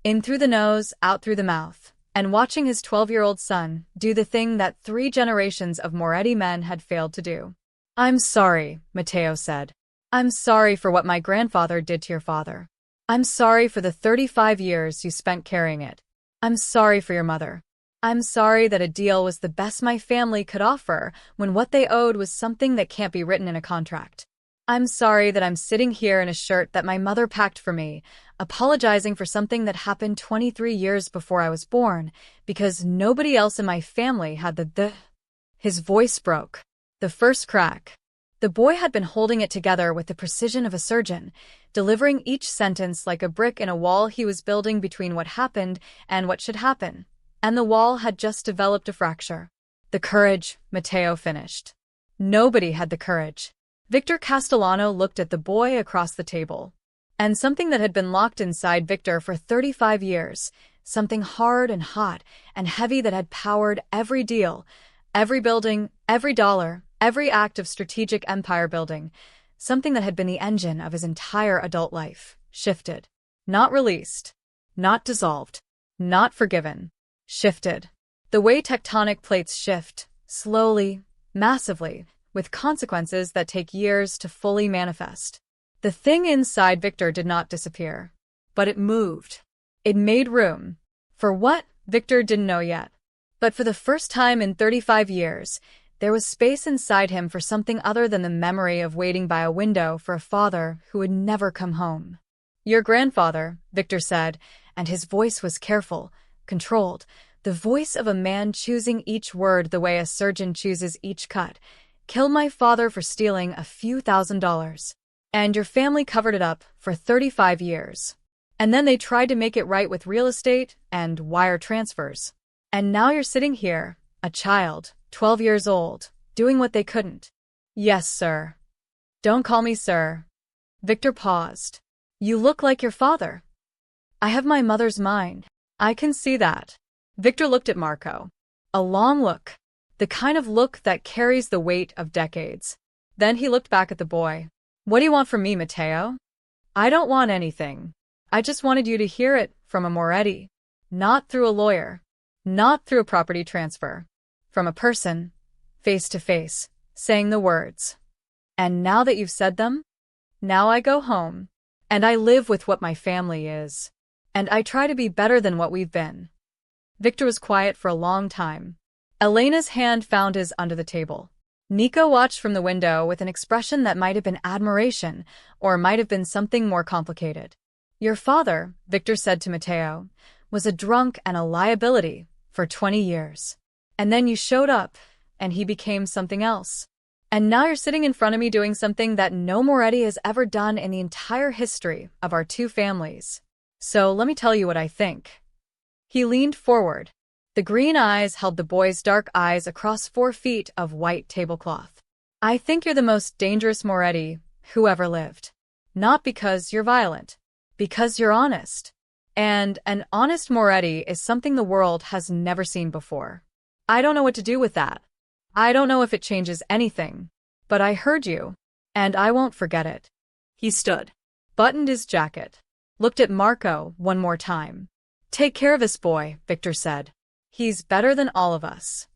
in through the nose, out through the mouth, and watching his 12-year-old son do the thing that 3 generations of Moretti men had failed to do. "I'm sorry," Matteo said. "I'm sorry for what my grandfather did to your father. I'm sorry for the 35 years you spent carrying it. I'm sorry for your mother. I'm sorry that a deal was the best my family could offer when what they owed was something that can't be written in a contract. I'm sorry that I'm sitting here in a shirt that my mother packed for me, apologizing for something that happened 23 years before I was born, because nobody else in my family had the." His voice broke. The first crack. The boy had been holding it together with the precision of a surgeon, delivering each sentence like a brick in a wall he was building between what happened and what should happen, and the wall had just developed a fracture. "The courage," Matteo finished. "Nobody had the courage. Victor Castellano looked at the boy across the table. And something that had been locked inside Victor for 35 years, something hard and hot and heavy that had powered every deal, every building, every dollar, every act of strategic empire building, something that had been the engine of his entire adult life, shifted. Not released. Not dissolved. Not forgiven. Shifted. The way tectonic plates shift, slowly, massively, with consequences that take years to fully manifest. The thing inside Victor did not disappear, but it moved. It made room. For what? Victor didn't know yet. But for the first time in 35 years, there was space inside him for something other than the memory of waiting by a window for a father who would never come home. Your grandfather, Victor said, and his voice was careful, controlled, the voice of a man choosing each word the way a surgeon chooses each cut, killed my father for stealing a few $1,000s. And your family covered it up for 35 years. And then they tried to make it right with real estate and wire transfers. And now you're sitting here, a child, 12 years old, doing what they couldn't. Yes, sir. Don't call me sir. Victor paused. You look like your father. I have my mother's mind. I can see that. Victor looked at Marco. A long look. The kind of look that carries the weight of decades. Then he looked back at the boy. What do you want from me, Matteo? I don't want anything. I just wanted you to hear it from a Moretti. Not through a lawyer. Not through a property transfer. From a person, face to face, saying the words. And now that you've said them, now I go home. And I live with what my family is. And I try to be better than what we've been. Victor was quiet for a long time. Elena's hand found his under the table. Nico watched from the window with an expression that might have been admiration, or might have been something more complicated. Your father, Victor said to Matteo, was a drunk and a liability for 20 years. And then you showed up, and he became something else. And now you're sitting in front of me doing something that no Moretti has ever done in the entire history of our two families. So let me tell you what I think. He leaned forward. The green eyes held the boy's dark eyes across 4 feet of white tablecloth. I think you're the most dangerous Moretti who ever lived. Not because you're violent, because you're honest. And an honest Moretti is something the world has never seen before. I don't know what to do with that. I don't know if it changes anything. But I heard you, and I won't forget it. He stood, buttoned his jacket, looked at Marco one more time. Take care of this boy, Victor said. He's better than all of us.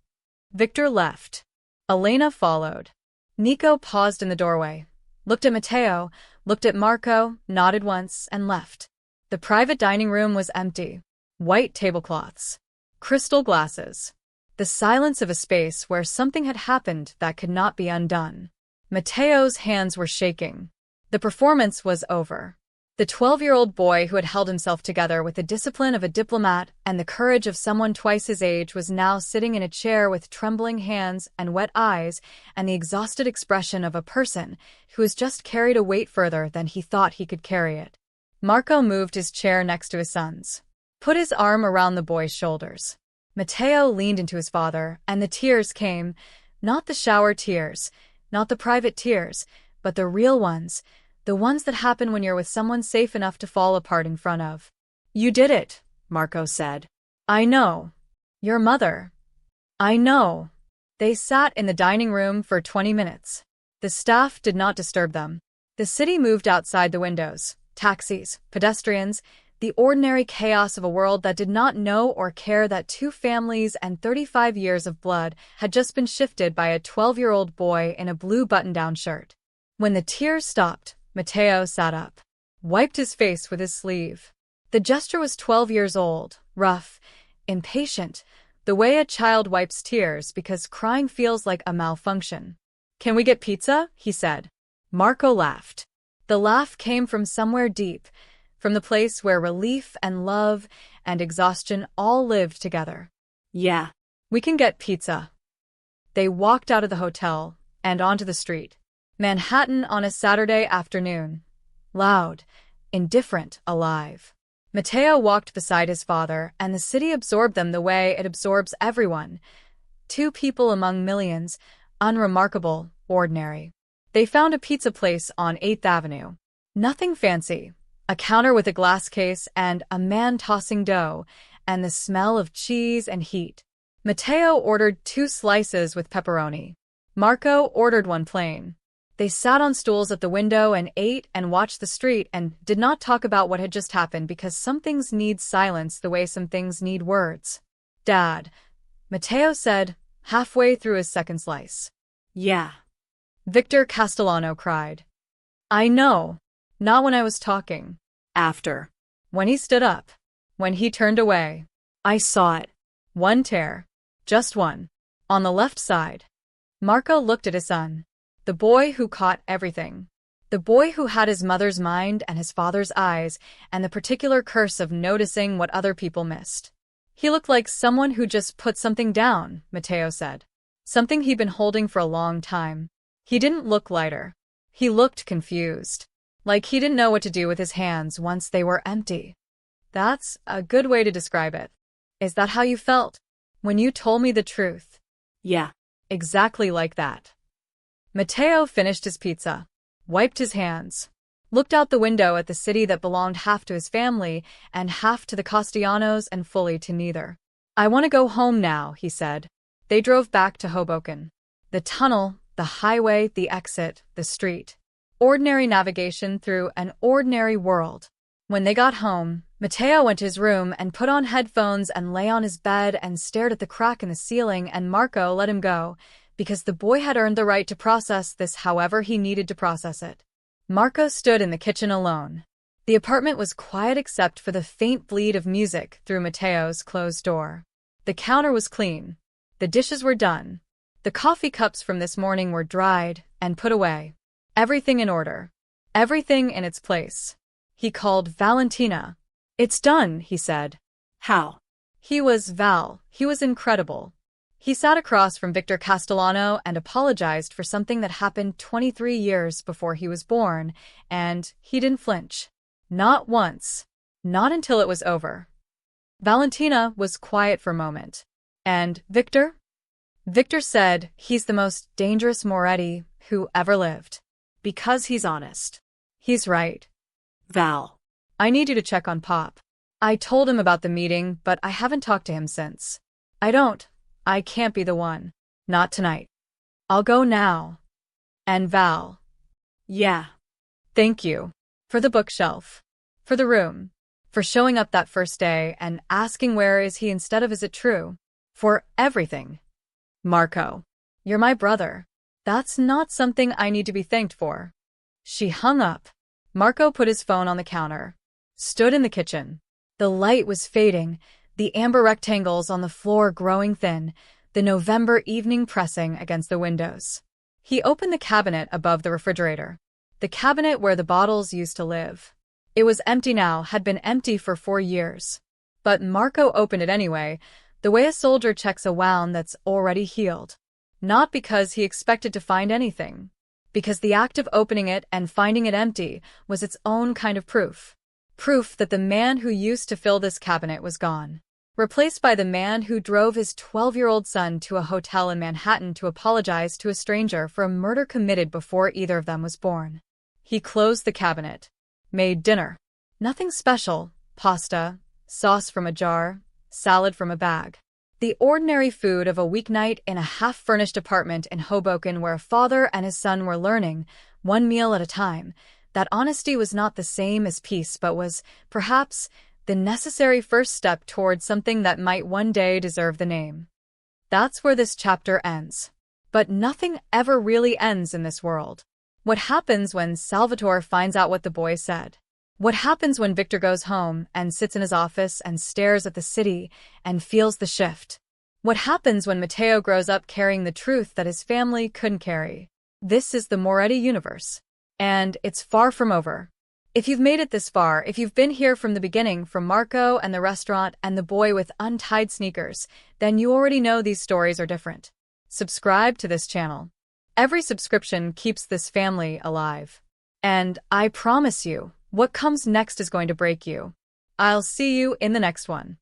Victor left. Elena followed. Nico paused in the doorway, looked at Matteo, looked at Marco, nodded once, and left. The private dining room was empty. White tablecloths. Crystal glasses. The silence of a space where something had happened that could not be undone. Matteo's hands were shaking. The performance was over. The 12-year-old boy who had held himself together with the discipline of a diplomat and the courage of someone twice his age was now sitting in a chair with trembling hands and wet eyes and the exhausted expression of a person who has just carried a weight further than he thought he could carry it. Marco moved his chair next to his son's, put his arm around the boy's shoulders. Matteo leaned into his father, and the tears came, not the shower tears, not the private tears, but the real ones, the ones that happen when you're with someone safe enough to fall apart in front of. You did it, Marco said. I know. Your mother. I know. They sat in the dining room for 20 minutes. The staff did not disturb them. The city moved outside the windows, taxis, pedestrians, the ordinary chaos of a world that did not know or care that 2 families and 35 years of blood had just been shifted by a 12-year-old boy in a blue button-down shirt. When the tears stopped, Matteo sat up, wiped his face with his sleeve. The gesture was 12 years old, rough, impatient, the way a child wipes tears because crying feels like a malfunction. Can we get pizza? He said. Marco laughed. The laugh came from somewhere deep, from the place where relief and love and exhaustion all lived together. Yeah. We can get pizza. They walked out of the hotel and onto the street. Manhattan on a Saturday afternoon. Loud, indifferent, alive. Matteo walked beside his father, and the city absorbed them the way it absorbs everyone. 2 people among millions, unremarkable, ordinary. They found a pizza place on 8th Avenue. Nothing fancy. A counter with a glass case and a man tossing dough, and the smell of cheese and heat. Matteo ordered 2 slices with pepperoni. Marco ordered 1 plain. They sat on stools at the window and ate and watched the street and did not talk about what had just happened because some things need silence the way some things need words. "Dad," Matteo said, halfway through his second slice. Yeah. Victor Castellano cried. "I know. Not when I was talking." After. When he stood up. When he turned away. I saw it. 1 tear. Just 1. On the left side. Marco looked at his son. The boy who caught everything. The boy who had his mother's mind and his father's eyes and the particular curse of noticing what other people missed. He looked like someone who just put something down, Matteo said. Something he'd been holding for a long time. He didn't look lighter. He looked confused. Like he didn't know what to do with his hands once they were empty. That's a good way to describe it. Is that how you felt? When you told me the truth? Yeah. Exactly like that. Matteo finished his pizza, wiped his hands, looked out the window at the city that belonged half to his family and half to the Castellanos and fully to neither. "I want to go home now," he said. They drove back to Hoboken. The tunnel, the highway, the exit, the street. Ordinary navigation through an ordinary world. When they got home, Matteo went to his room and put on headphones and lay on his bed and stared at the crack in the ceiling, and Marco let him go, because the boy had earned the right to process this however he needed to process it. Marco stood in the kitchen alone. The apartment was quiet except for the faint bleat of music through Matteo's closed door. The counter was clean. The dishes were done. The coffee cups from this morning were dried and put away. Everything in order. Everything in its place. He called Valentina. "It's done," he said. How? He was incredible. He sat across from Victor Castellano and apologized for something that happened 23 years before he was born, and he didn't flinch. Not once. Not until it was over. Valentina was quiet for a moment. "And Victor?" Victor said he's the most dangerous Moretti who ever lived. Because he's honest. He's right. Val. I need you to check on Pop. I told him about the meeting, but I haven't talked to him since. I can't be the one. Not tonight. I'll go now. And Val. Yeah. Thank you. For the bookshelf. For the room. For showing up that first day and asking where is he instead of is it true. For everything. Marco. You're my brother. That's not something I need to be thanked for. She hung up. Marco put his phone on the counter. Stood in the kitchen. The light was fading, the amber rectangles on the floor growing thin, the November evening pressing against the windows. He opened the cabinet above the refrigerator. The cabinet where the bottles used to live. It was empty now, had been empty for 4 years. But Marco opened it anyway, the way a soldier checks a wound that's already healed. Not because he expected to find anything. Because the act of opening it and finding it empty was its own kind of proof. Proof that the man who used to fill this cabinet was gone. Replaced by the man who drove his 12-year-old son to a hotel in Manhattan to apologize to a stranger for a murder committed before either of them was born. He closed the cabinet. Made dinner. Nothing special. Pasta, sauce from a jar, salad from a bag. The ordinary food of a weeknight in a half-furnished apartment in Hoboken where a father and his son were learning, one meal at a time, that honesty was not the same as peace but was, perhaps, the necessary first step towards something that might one day deserve the name. That's where this chapter ends. But nothing ever really ends in this world. What happens when Salvatore finds out what the boy said? What happens when Victor goes home and sits in his office and stares at the city and feels the shift? What happens when Matteo grows up carrying the truth that his family couldn't carry? This is the Moretti universe. And it's far from over. If you've made it this far, if you've been here from the beginning, from Marco and the restaurant and the boy with untied sneakers, then you already know these stories are different. Subscribe to this channel. Every subscription keeps this family alive. And I promise you, what comes next is going to break you. I'll see you in the next one.